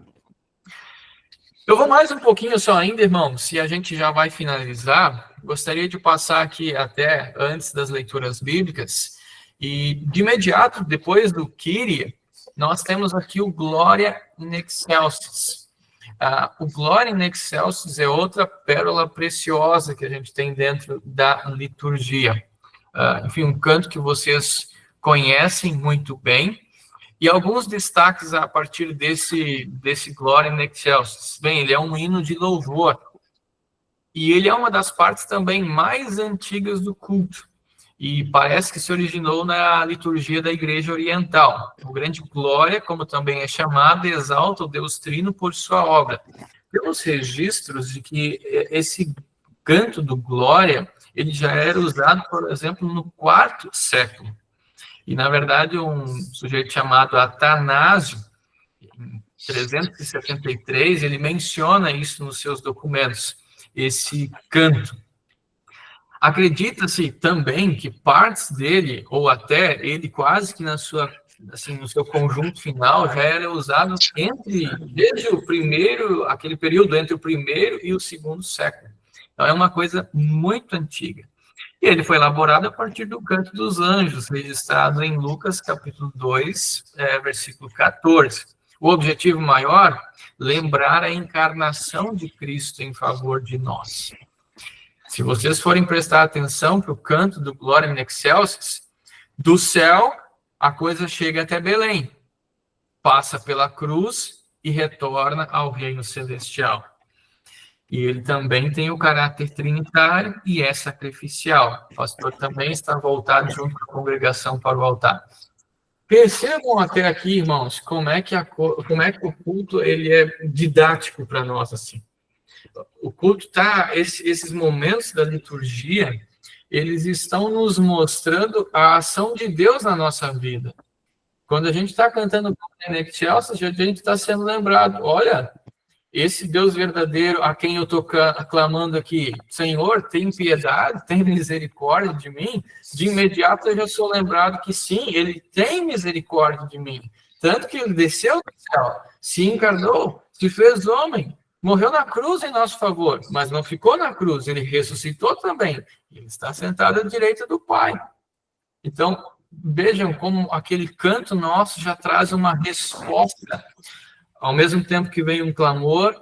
Eu vou mais um pouquinho só ainda, irmãos, se a gente já vai finalizar, gostaria de passar aqui até antes das leituras bíblicas, e de imediato, depois do Kyrie, nós temos aqui o Gloria in Excelsis. O Gloria in Excelsis é outra pérola preciosa que a gente tem dentro da liturgia. Enfim, um canto que vocês conhecem muito bem. E alguns destaques a partir desse Gloria in Excelsis. Bem, ele é um hino de louvor. E ele é uma das partes também mais antigas do culto. E parece que se originou na liturgia da Igreja Oriental. O grande Glória, como também é chamado, exalta o Deus Trino por sua obra. Temos registros de que esse canto do Glória, ele já era usado, por exemplo, no IV século. E, na verdade, um sujeito chamado Atanásio, em 373, ele menciona isso nos seus documentos, esse canto. Acredita-se também que partes dele, ou até ele quase que no seu conjunto final, já era usado desde o primeiro, aquele período entre o primeiro e o segundo século. Então é uma coisa muito antiga. E ele foi elaborado a partir do Canto dos Anjos, registrado em Lucas capítulo 2, versículo 14. O objetivo maior, lembrar a encarnação de Cristo em favor de nós. Se vocês forem prestar atenção para o canto do Gloria in Excelsis, do céu, a coisa chega até Belém, passa pela cruz e retorna ao reino celestial. E ele também tem o caráter trinitário e é sacrificial. O pastor também está voltado junto com a congregação para o altar. Percebam até aqui, irmãos, como é que o culto ele é didático para nós, assim. O culto esses momentos da liturgia, eles estão nos mostrando a ação de Deus na nossa vida. Quando a gente está cantando Gloria in Excelsis, a gente está sendo lembrado, olha, esse Deus verdadeiro a quem eu estou clamando aqui, Senhor, tem piedade, tem misericórdia de mim, de imediato eu já sou lembrado que sim, ele tem misericórdia de mim. Tanto que ele desceu do céu, se encarnou, se fez homem, morreu na cruz em nosso favor, mas não ficou na cruz, ele ressuscitou também. Ele está sentado à direita do Pai. Então, vejam como aquele canto nosso já traz uma resposta. Ao mesmo tempo que vem um clamor,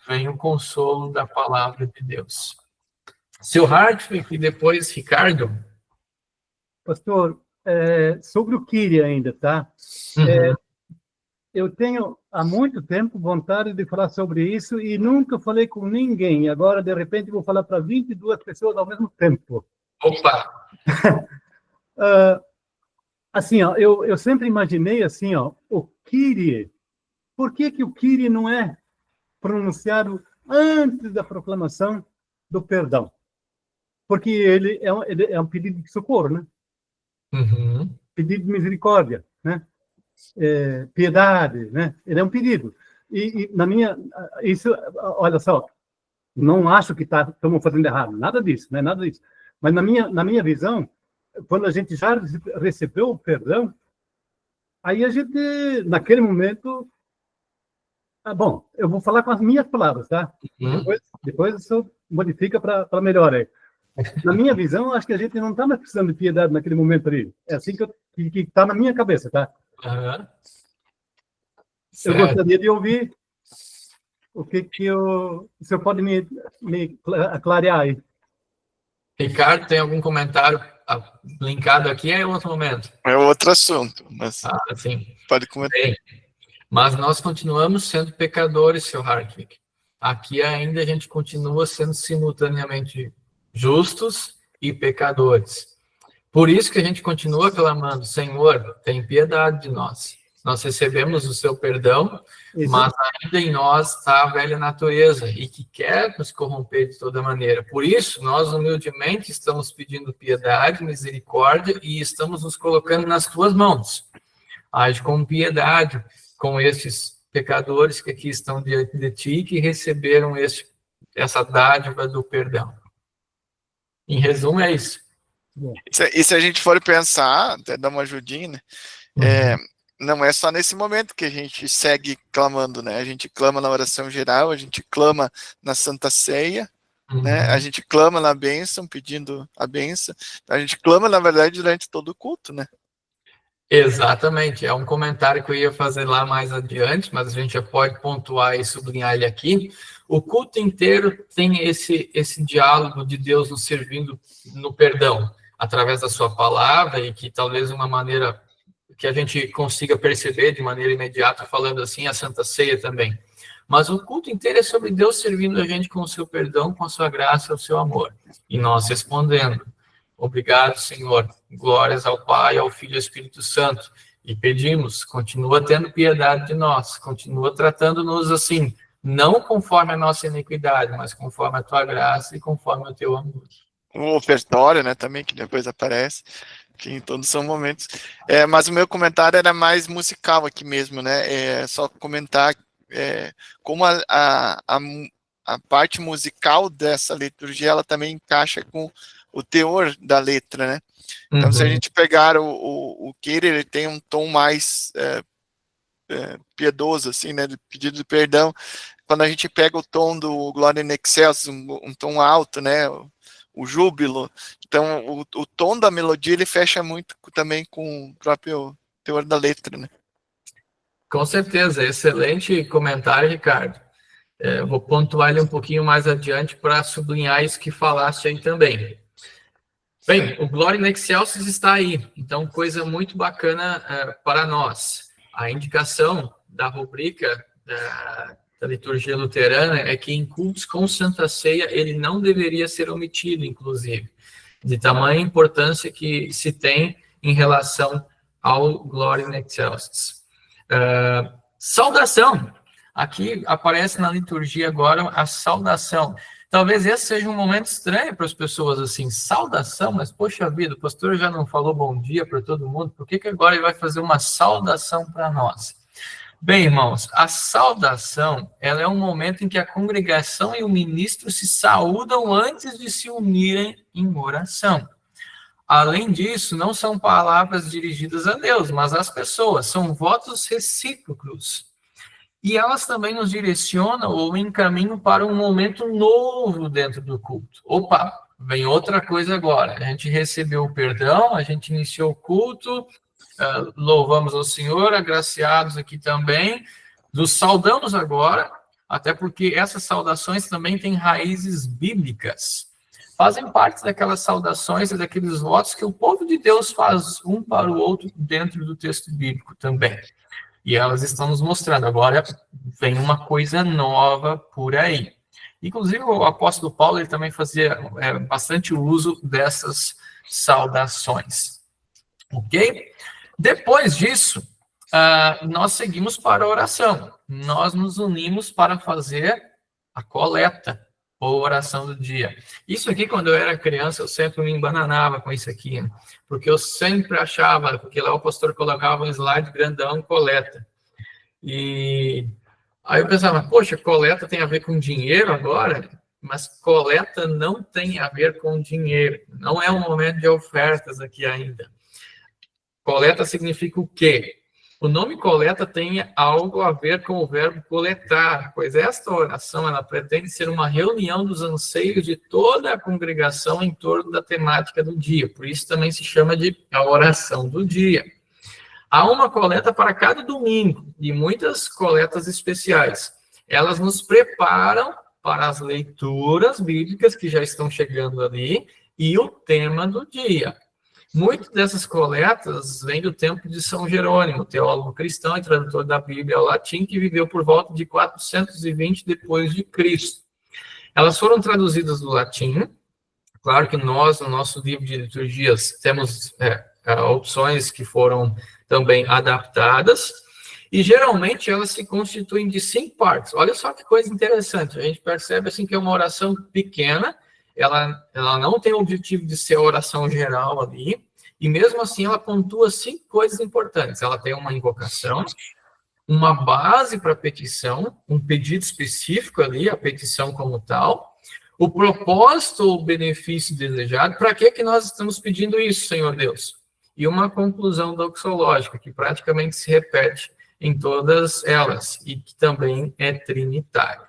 vem o consolo da palavra de Deus. Seu Hartwig e depois Ricardo. Pastor, sobre o Kyrie ainda, tá? Eu tenho há muito tempo vontade de falar sobre isso e nunca falei com ninguém. Agora, de repente, vou falar para 22 pessoas ao mesmo tempo. Opa! Assim, ó, eu sempre imaginei assim, ó, o Kyrie. Por que o Kyrie não é pronunciado antes da proclamação do perdão? Porque ele é um pedido de socorro, né? Uhum. Pedido de misericórdia, né? piedade, né? Ele é um pedido. E na minha... Isso, olha só, não acho que estamos fazendo errado, nada disso, né? Nada disso. Mas na minha visão, quando a gente já recebeu o perdão, aí a gente, naquele momento... bom, eu vou falar com as minhas palavras, tá? Depois o senhor modifica para melhor aí. Na minha visão, acho que a gente não está mais precisando de piedade naquele momento ali. É assim que está na minha cabeça, tá? Eu gostaria de ouvir o que o senhor pode me clarear aí. Ricardo, tem algum comentário linkado aqui? É outro momento. É outro assunto, mas sim. Pode comentar. Bem, mas nós continuamos sendo pecadores, seu Hartwig. Aqui ainda a gente continua sendo simultaneamente justos e pecadores. Por isso que a gente continua clamando, Senhor, tem piedade de nós. Nós recebemos o seu perdão, mas ainda em nós está a velha natureza e que quer nos corromper de toda maneira. Por isso, nós humildemente estamos pedindo piedade, misericórdia e estamos nos colocando nas tuas mãos. Age com piedade com esses pecadores que aqui estão diante de ti, que receberam essa dádiva do perdão. Em resumo, é isso. E se a gente for pensar, até dar uma ajudinha, né? Não é só nesse momento que a gente segue clamando, né? A gente clama na oração geral, a gente clama na Santa Ceia, né? A gente clama na bênção, pedindo a bênção. A gente clama, na verdade, durante todo o culto, né? Exatamente, é um comentário que eu ia fazer lá mais adiante, mas a gente já pode pontuar e sublinhar ele aqui. O culto inteiro tem esse diálogo de Deus nos servindo no perdão, através da sua palavra, e que talvez uma maneira que a gente consiga perceber de maneira imediata, falando assim, a Santa Ceia também. Mas o culto inteiro é sobre Deus servindo a gente com o seu perdão, com a sua graça, o seu amor. E nós respondendo, obrigado, Senhor, glórias ao Pai, ao Filho e ao Espírito Santo. E pedimos, continua tendo piedade de nós, continua tratando-nos assim, não conforme a nossa iniquidade, mas conforme a tua graça e conforme o teu amor. O ofertório, né, também, que depois aparece. Enfim, todos são momentos. Mas o meu comentário era mais musical aqui mesmo, né? Só comentar como a parte musical dessa liturgia, ela também encaixa com o teor da letra, né? Então, se a gente pegar o Kyrie, ele tem um tom mais piedoso, assim, né? De pedido de perdão. Quando a gente pega o tom do Gloria in Excelsis, um tom alto, né? O júbilo. Então, o tom da melodia, ele fecha muito também com o próprio teor da letra, né? Com certeza, excelente comentário, Ricardo. Vou pontuar ele um pouquinho mais adiante para sublinhar isso que falaste aí também. Bem, o Gloria in Excelsis está aí, então coisa muito bacana para nós. A indicação da rubrica da liturgia luterana é que em cultos com Santa Ceia ele não deveria ser omitido, inclusive, de tamanha importância que se tem em relação ao Gloria in Excelsis. Saudação. Aqui aparece na liturgia agora a saudação. Talvez esse seja um momento estranho para as pessoas, assim, saudação, mas poxa vida, o pastor já não falou bom dia para todo mundo, por que agora ele vai fazer uma saudação para nós? Bem, irmãos, a saudação, ela é um momento em que a congregação e o ministro se saúdam antes de se unirem em oração. Além disso, não são palavras dirigidas a Deus, mas às pessoas, são votos recíprocos. E elas também nos direcionam ou encaminham para um momento novo dentro do culto. Opa, vem outra coisa agora. A gente recebeu o perdão, a gente iniciou o culto, louvamos ao Senhor, agraciados aqui também, nos saudamos agora, até porque essas saudações também têm raízes bíblicas. Fazem parte daquelas saudações e daqueles votos que o povo de Deus faz um para o outro dentro do texto bíblico também. E elas estão nos mostrando, agora vem uma coisa nova por aí. Inclusive, o apóstolo Paulo ele também fazia bastante uso dessas saudações. Ok? Depois disso, nós seguimos para a oração. Nós nos unimos para fazer a coleta. ou oração do dia. Isso aqui, quando eu era criança, eu sempre me embananava com isso aqui, né? Porque eu sempre achava, porque lá o pastor colocava um slide grandão, coleta. E aí eu pensava, poxa, coleta tem a ver com dinheiro agora? Mas coleta não tem a ver com dinheiro. Não é um momento de ofertas aqui ainda. Coleta significa o quê? O nome coleta tem algo a ver com o verbo coletar, pois esta oração ela pretende ser uma reunião dos anseios de toda a congregação em torno da temática do dia. Por isso também se chama de a oração do dia. Há uma coleta para cada domingo e muitas coletas especiais. Elas nos preparam para as leituras bíblicas que já estão chegando ali e o tema do dia. Muitas dessas coletas vêm do tempo de São Jerônimo, teólogo cristão e tradutor da Bíblia ao latim, que viveu por volta de 420 depois de Cristo. Elas foram traduzidas do latim. Claro que nós, no nosso livro de liturgias, temos opções que foram também adaptadas, e geralmente elas se constituem de 5 partes. Olha só que coisa interessante, a gente percebe assim que é uma oração pequena, ela não tem o objetivo de ser a oração geral ali, e mesmo assim ela pontua 5 coisas importantes. Ela tem uma invocação, uma base para a petição, um pedido específico ali, a petição como tal, o propósito ou benefício desejado, para que nós estamos pedindo isso, Senhor Deus? E uma conclusão doxológica, que praticamente se repete em todas elas, e que também é trinitária.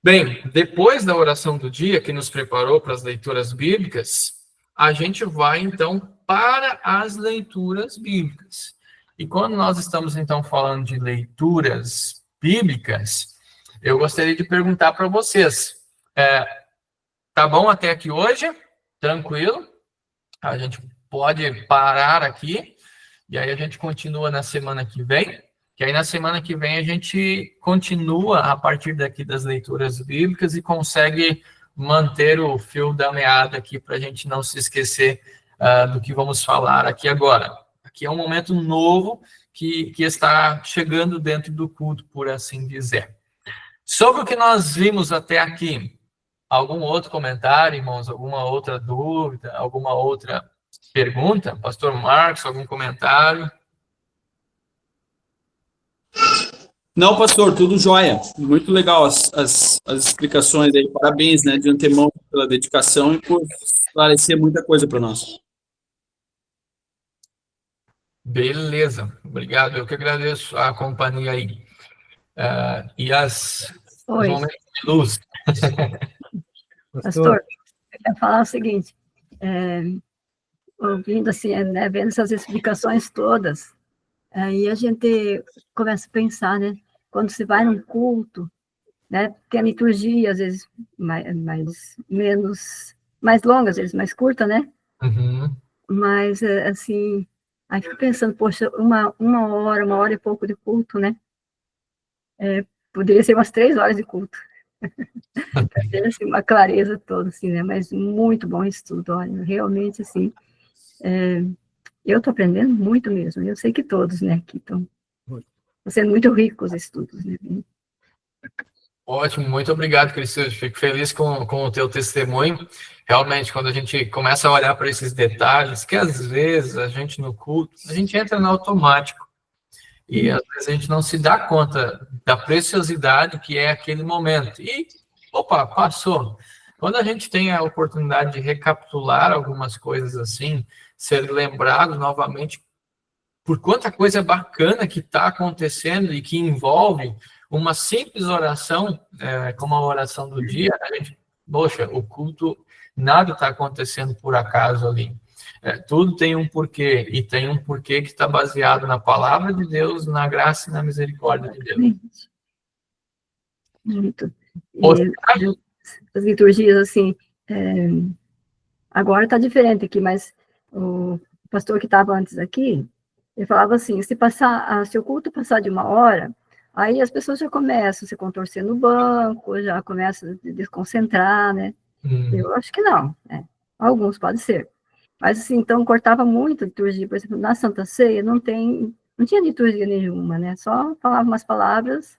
Bem, depois da oração do dia, que nos preparou para as leituras bíblicas, a gente vai, então, para as leituras bíblicas. E quando nós estamos, então, falando de leituras bíblicas, eu gostaria de perguntar para vocês, tá bom até aqui hoje? Tranquilo? A gente pode parar aqui, e aí a gente continua na semana que vem. Que aí na semana que vem a gente continua a partir daqui das leituras bíblicas e consegue manter o fio da meada aqui para a gente não se esquecer do que vamos falar aqui agora. Aqui é um momento novo que está chegando dentro do culto, por assim dizer. Sobre o que nós vimos até aqui, algum outro comentário, irmãos? Alguma outra dúvida? Alguma outra pergunta? Pastor Marcos, algum comentário? Não, pastor, tudo jóia. Muito legal as explicações aí. Parabéns, né, de antemão pela dedicação e por esclarecer muita coisa para nós. Beleza, obrigado. Eu que agradeço a companhia aí. E os momentos de luz. Pastor, eu quero falar o seguinte, ouvindo assim, né, vendo essas explicações todas, aí a gente começa a pensar, né, quando se vai num culto, né, tem a liturgia, às vezes, mais longa, às vezes mais curta, né? Uhum. Mas, assim, aí fico pensando, poxa, uma hora e pouco de culto, né? Poderia ser umas 3 horas de culto. Para ter, assim, uma clareza toda, assim, né? Mas muito bom estudo, olha, realmente, assim, eu estou aprendendo muito mesmo, eu sei que todos, né, que estão sendo muito ricos os estudos, né? Ótimo, muito obrigado, Cristiano. Fico feliz com o teu testemunho. Realmente, quando a gente começa a olhar para esses detalhes, que às vezes a gente no culto, a gente entra no automático. E às vezes a gente não se dá conta da preciosidade que é aquele momento. E, opa, passou. Quando a gente tem a oportunidade de recapitular algumas coisas assim, ser lembrado novamente por quanta coisa bacana que está acontecendo e que envolve uma simples oração, como a oração do dia, a gente, poxa, o culto, nada está acontecendo por acaso ali. Tudo tem um porquê, e tem um porquê que está baseado na palavra de Deus, na graça e na misericórdia de Deus. Muito. E as liturgias, assim, agora está diferente aqui, mas o pastor que estava antes aqui, ele falava assim, se o culto passar de 1 hora, aí as pessoas já começam a se contorcer no banco, já começam a se desconcentrar, né? Eu acho que não, né? Alguns pode ser. Mas, assim, então, cortava muito a liturgia. Por exemplo, na Santa Ceia não tinha liturgia nenhuma, né? Só falava umas palavras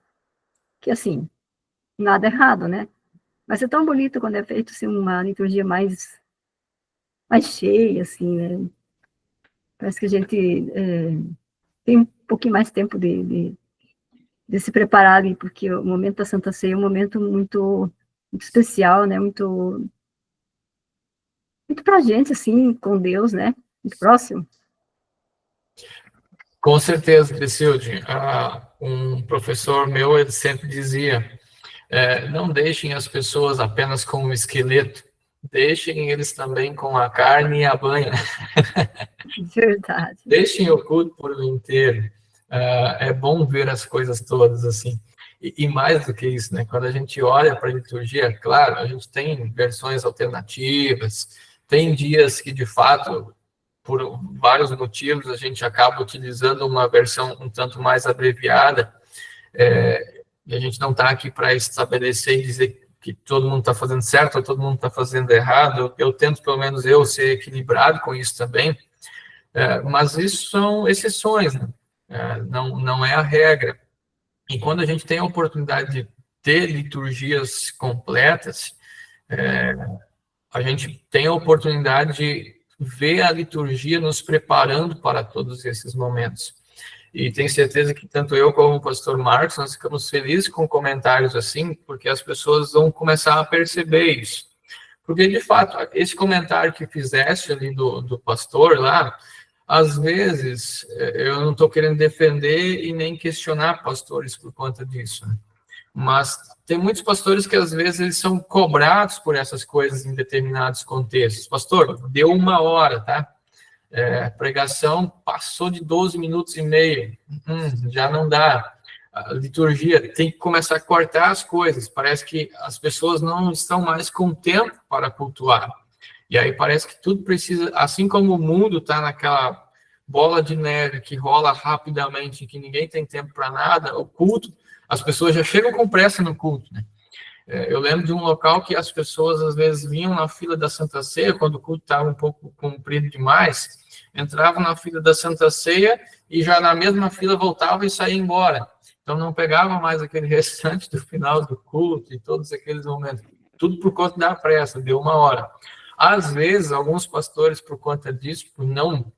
que, assim, nada errado, né? Mas é tão bonito quando é feito assim, uma liturgia mais cheia, assim, né? Parece que a gente tem um pouquinho mais tempo de se preparar ali, porque o momento da Santa Ceia é um momento muito, muito especial, né? Muito pra gente, assim, com Deus, né? Muito próximo. Com certeza, Cecilde. Um professor meu, ele sempre dizia, não deixem as pessoas apenas com o esqueleto, deixem eles também com a carne e a banha. Verdade. Deixem o culto por inteiro. É bom ver as coisas todas assim. E mais do que isso, né? Quando a gente olha para a liturgia, claro, a gente tem versões alternativas, tem dias que, de fato, por vários motivos, a gente acaba utilizando uma versão um tanto mais abreviada, e a gente não está aqui para estabelecer e dizer que todo mundo está fazendo certo ou todo mundo está fazendo errado. Eu tento, pelo menos eu, ser equilibrado com isso também, mas isso são exceções, né? Não é a regra. E quando a gente tem a oportunidade de ter liturgias completas, a gente tem a oportunidade de ver a liturgia nos preparando para todos esses momentos. E tenho certeza que tanto eu como o pastor Marcos, nós ficamos felizes com comentários assim, porque as pessoas vão começar a perceber isso. Porque, de fato, esse comentário que fizeste ali do pastor lá, às vezes, eu não estou querendo defender e nem questionar pastores por conta disso, né? Mas tem muitos pastores que, às vezes, eles são cobrados por essas coisas em determinados contextos. Pastor, deu 1 hora, tá? A pregação passou de 12 minutos e meio. Já não dá. A liturgia tem que começar a cortar as coisas. Parece que as pessoas não estão mais com tempo para cultuar. E aí parece que tudo precisa, assim como o mundo está naquela bola de neve que rola rapidamente, que ninguém tem tempo para nada, o culto, as pessoas já chegam com pressa no culto, né? Eu lembro de um local que as pessoas às vezes vinham na fila da Santa Ceia, quando o culto estava um pouco comprido demais, entravam na fila da Santa Ceia e já na mesma fila voltavam e saíam embora. Então não pegavam mais aquele restante do final do culto e todos aqueles momentos. Tudo por conta da pressa, deu 1 hora. Às vezes, alguns pastores, por conta disso, por não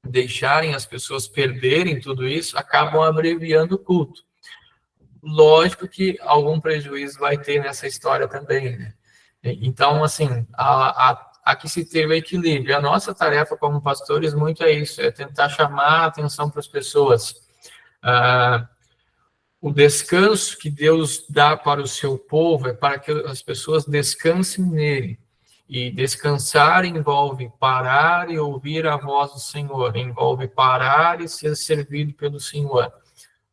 deixarem as pessoas perderem tudo isso, acabam abreviando o culto. Lógico que algum prejuízo vai ter nessa história também, né? Então, assim, aqui se ter o equilíbrio. A nossa tarefa como pastores muito é isso, é tentar chamar a atenção para as pessoas. O descanso que Deus dá para o seu povo é para que as pessoas descansem nele. E descansar envolve parar e ouvir a voz do Senhor, envolve parar e ser servido pelo Senhor.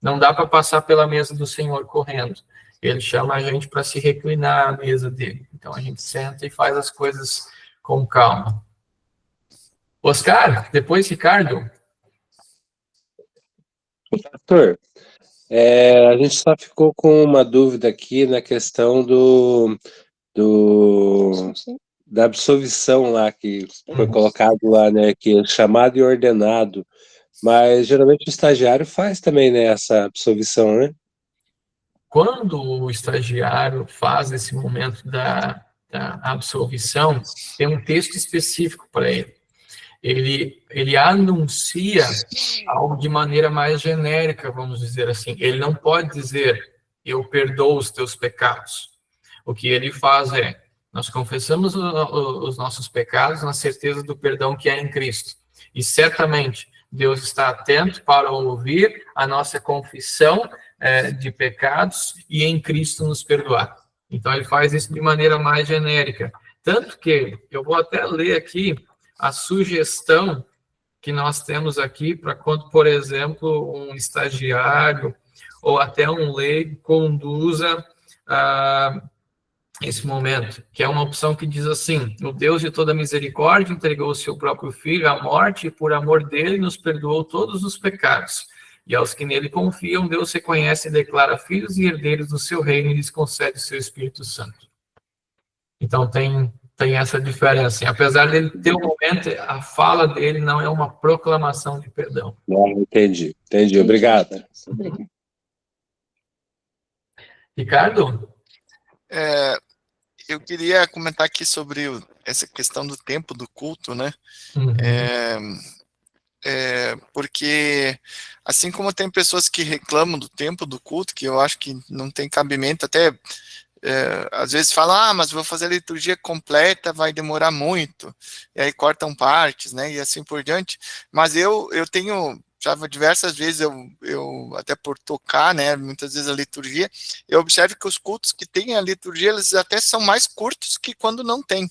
Não dá para passar pela mesa do Senhor correndo. Ele chama a gente para se reclinar à mesa dele. Então a gente senta e faz as coisas com calma. Oscar, depois Ricardo. Pastor, a gente só ficou com uma dúvida aqui na questão da absolvição lá, que foi colocado lá, né, que é chamado e ordenado, mas geralmente o estagiário faz também, né, essa absolvição, né? Quando o estagiário faz esse momento da absolvição, tem um texto específico para ele. Ele anuncia algo de maneira mais genérica, vamos dizer assim. Ele não pode dizer, eu perdoo os teus pecados. O que ele faz é, nós confessamos os nossos pecados na certeza do perdão que é em Cristo. E certamente Deus está atento para ouvir a nossa confissão de pecados e em Cristo nos perdoar. Então ele faz isso de maneira mais genérica. Tanto que, eu vou até ler aqui a sugestão que nós temos aqui para quando, por exemplo, um estagiário ou até um leigo conduza esse momento, que é uma opção que diz assim: o Deus de toda misericórdia entregou o seu próprio Filho à morte e por amor dele nos perdoou todos os pecados. E aos que nele confiam, Deus reconhece e declara filhos e herdeiros do seu reino e lhes concede o seu Espírito Santo. Então tem essa diferença. Apesar dele ter um momento, a fala dele não é uma proclamação de perdão. Entendi. Obrigado. Ricardo? Eu queria comentar aqui sobre essa questão do tempo do culto, né? Uhum. Porque, assim como tem pessoas que reclamam do tempo do culto, que eu acho que não tem cabimento, até às vezes falam, mas vou fazer a liturgia completa, vai demorar muito, e aí cortam partes, né, e assim por diante. Mas eu tenho, já diversas vezes, eu até por tocar, né, muitas vezes a liturgia, eu observo que os cultos que tem a liturgia, eles até são mais curtos que quando não tem.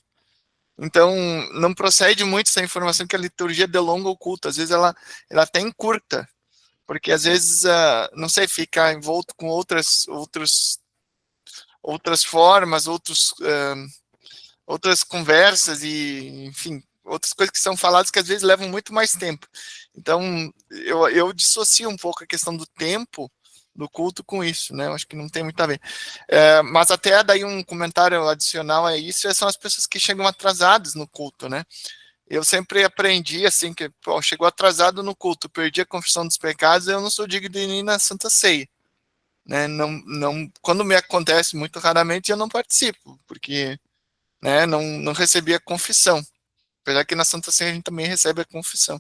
Então, não procede muito essa informação que a liturgia delonga o culto, às vezes ela até encurta, porque às vezes, não sei, fica envolto com outras formas, outras conversas e, enfim, outras coisas que são faladas que às vezes levam muito mais tempo. Então, eu dissocio um pouco a questão do tempo do culto com isso, né? Eu acho que não tem muito a ver. Mas até daí um comentário adicional a isso são as pessoas que chegam atrasadas no culto, né? Eu sempre aprendi assim que, chegou atrasado no culto, perdi a confissão dos pecados, eu não sou digno de ir na Santa Ceia. Né, quando me acontece muito raramente, eu não participo, porque, né, não recebi a confissão. Apesar que na Santa Ceia a gente também recebe a confissão.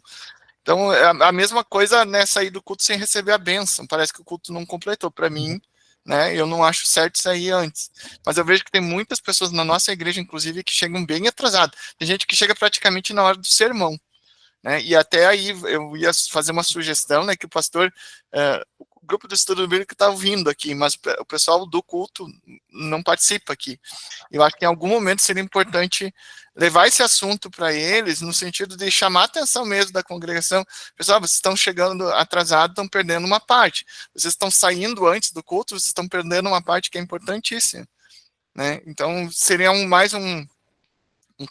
Então, é a mesma coisa, né, sair do culto sem receber a bênção. Parece que o culto não completou. Para mim, né, eu não acho certo sair antes. Mas eu vejo que tem muitas pessoas na nossa igreja, inclusive, que chegam bem atrasadas. Tem gente que chega praticamente na hora do sermão. Né, e até aí eu ia fazer uma sugestão, né, que o pastor, o grupo do estudo bíblico está ouvindo aqui, mas o pessoal do culto não participa aqui. Eu acho que em algum momento seria importante levar esse assunto para eles, no sentido de chamar a atenção mesmo da congregação. Pessoal, vocês estão chegando atrasados, estão perdendo uma parte. Vocês estão saindo antes do culto, vocês estão perdendo uma parte que é importantíssima. Né? Então, seria mais um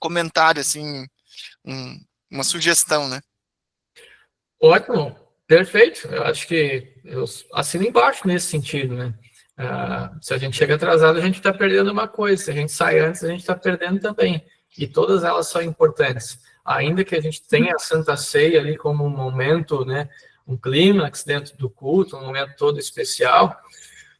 comentário, assim, uma sugestão, né? Ótimo, perfeito. Eu acho que eu assino embaixo nesse sentido, né? Se a gente chega atrasado, a gente está perdendo uma coisa. Se a gente sai antes, a gente está perdendo também. E todas elas são importantes. Ainda que a gente tenha a Santa Ceia ali como um momento, né? Um clímax dentro do culto, um momento todo especial.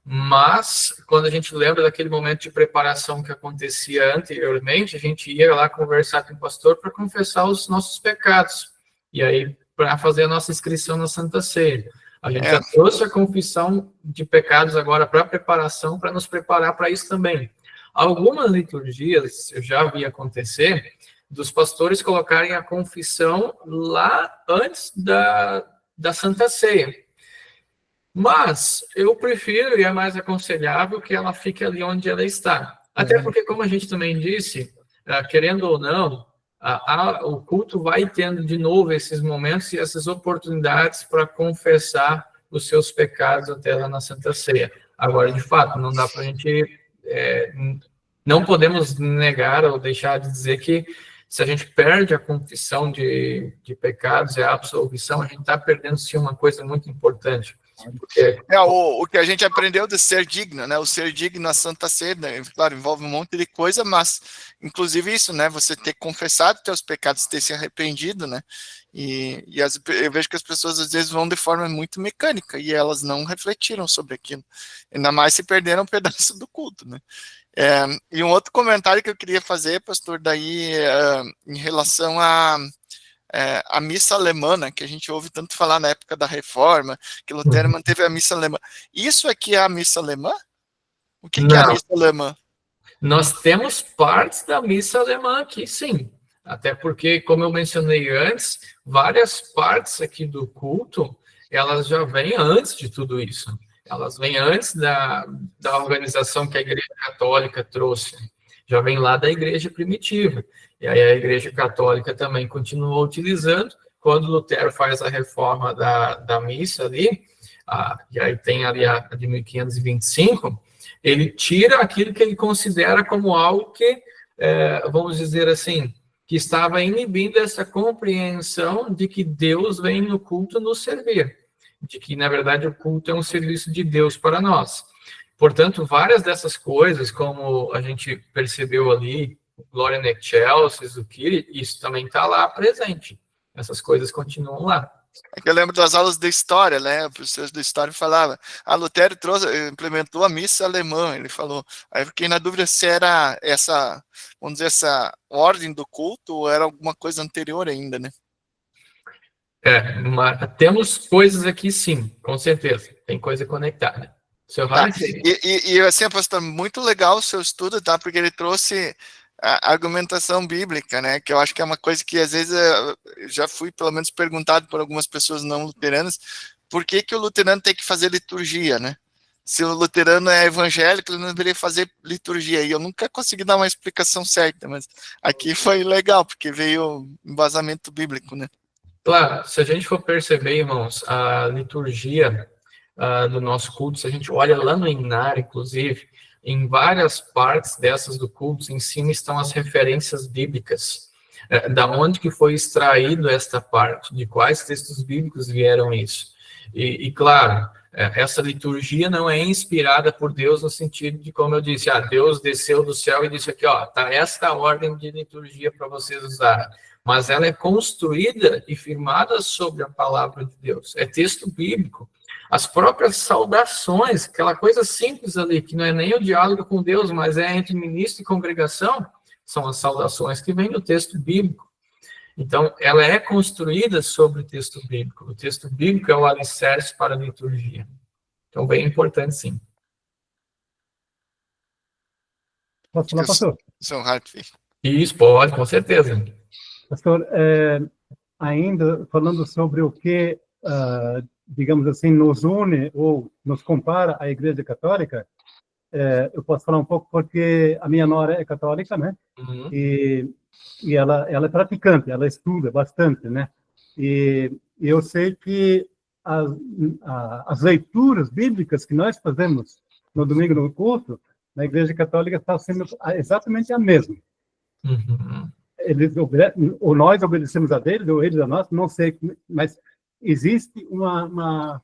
Mas, quando a gente lembra daquele momento de preparação que acontecia anteriormente, a gente ia lá conversar com o pastor para confessar os nossos pecados. E aí, para fazer a nossa inscrição na Santa Ceia. A gente já trouxe a confissão de pecados agora para preparação, para nos preparar para isso também. Algumas liturgias, eu já vi acontecer, dos pastores colocarem a confissão lá antes da Santa Ceia. Mas eu prefiro, e é mais aconselhável, que ela fique ali onde ela está. Até porque, como a gente também disse, querendo ou não, o culto vai tendo de novo esses momentos e essas oportunidades para confessar os seus pecados até lá na Santa Ceia. Agora, de fato, não dá para a gente... não podemos negar ou deixar de dizer que se a gente perde a confissão de pecados e a absolvição, a gente está perdendo, sim, uma coisa muito importante. Porque... o que a gente aprendeu de ser digno, né? O ser digno na Santa Ceia, né? Claro, envolve um monte de coisa, mas inclusive isso, né? Você ter confessado teus pecados, ter se arrependido, né? E eu vejo que as pessoas às vezes vão de forma muito mecânica e elas não refletiram sobre aquilo. Ainda mais se perderam um pedaço do culto, né? E um outro comentário que eu queria fazer, pastor, daí em relação a missa alemã, né, que a gente ouve tanto falar na época da Reforma, que Lutero manteve a missa alemã. Isso aqui é a missa alemã? O que é a missa alemã? Nós temos partes da missa alemã aqui, sim. Até porque, como eu mencionei antes, várias partes aqui do culto, elas já vêm antes de tudo isso. Elas vêm antes da organização que a Igreja Católica trouxe. Já vem lá da Igreja Primitiva. E aí a Igreja Católica também continuou utilizando. Quando Lutero faz a reforma da missa ali, e aí tem ali a de 1525, ele tira aquilo que ele considera como algo que, vamos dizer assim, que estava inibindo essa compreensão de que Deus vem no culto nos servir, de que, na verdade, o culto é um serviço de Deus para nós. Portanto, várias dessas coisas, como a gente percebeu ali, Gloria in Excelsis, o Kyrie, isso também está lá presente. Essas coisas continuam lá. É que eu lembro das aulas de história, né? O professor de história falava, Lutero implementou a missa alemã, ele falou. Aí eu fiquei na dúvida se era essa, vamos dizer, essa ordem do culto ou era alguma coisa anterior ainda, né? Temos coisas aqui, sim, com certeza. Tem coisa conectada. Seu Tá. Hart? E assim, pastor, muito legal o seu estudo, tá? Porque ele trouxe a argumentação bíblica, né? Que eu acho que é uma coisa que às vezes eu já fui pelo menos perguntado por algumas pessoas não luteranas, por que o luterano tem que fazer liturgia, né? Se o luterano é evangélico, ele não deveria fazer liturgia. E eu nunca consegui dar uma explicação certa, mas aqui foi legal, porque veio embasamento bíblico, né? Claro, se a gente for perceber, irmãos, a liturgia do nosso culto, se a gente olha lá no Inário, inclusive, em várias partes dessas do culto, em cima estão as referências bíblicas. Da onde que foi extraído esta parte, de quais textos bíblicos vieram isso. E claro, essa liturgia não é inspirada por Deus no sentido de, como eu disse, Deus desceu do céu e disse aqui, tá esta ordem de liturgia para vocês usarem. Mas ela é construída e firmada sobre a palavra de Deus. É texto bíblico. As próprias saudações, aquela coisa simples ali, que não é nem o diálogo com Deus, mas é entre ministro e congregação, são as saudações que vêm do texto bíblico. Então, ela é construída sobre o texto bíblico. O texto bíblico é o alicerce para a liturgia. Então, bem importante, sim. Posso falar, pastor? São Hartwig. Isso, pode, com certeza. Pastor, ainda falando sobre o que, digamos assim, nos une ou nos compara à Igreja Católica, eu posso falar um pouco porque a minha nora é católica, né? Uhum. E ela é praticante, ela estuda bastante, né? E eu sei que as leituras bíblicas que nós fazemos no domingo no culto, na Igreja Católica, está sendo exatamente a mesma. Uhum. Ou nós obedecemos a deles, ou eles a nós, não sei, mas existe uma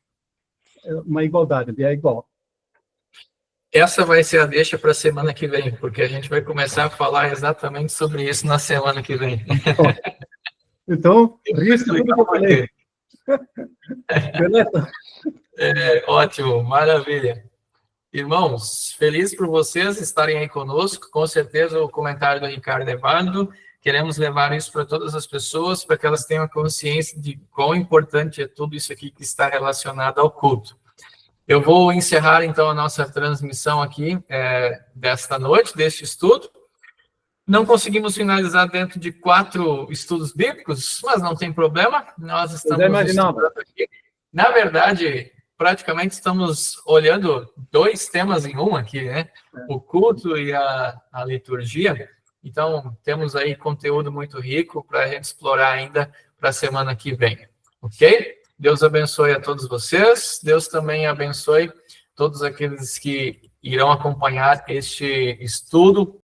igualdade, é igual. Essa vai ser a deixa para a semana que vem, porque a gente vai começar a falar exatamente sobre isso na semana que vem. Então, isso tudo que eu falei. Beleza? Ótimo, maravilha. Irmãos, feliz por vocês estarem aí conosco. Com certeza o comentário do Ricardo é válido. Queremos levar isso para todas as pessoas, para que elas tenham consciência de quão importante é tudo isso aqui que está relacionado ao culto. Eu vou encerrar, então, a nossa transmissão aqui desta noite, deste estudo. Não conseguimos finalizar dentro de 4 estudos bíblicos, mas não tem problema. Nós estamos estudando aqui. Na verdade, praticamente estamos olhando 2 temas em um aqui, né? O culto e a liturgia. Então, temos aí conteúdo muito rico para a gente explorar ainda para a semana que vem. Ok? Deus abençoe a todos vocês. Deus também abençoe todos aqueles que irão acompanhar este estudo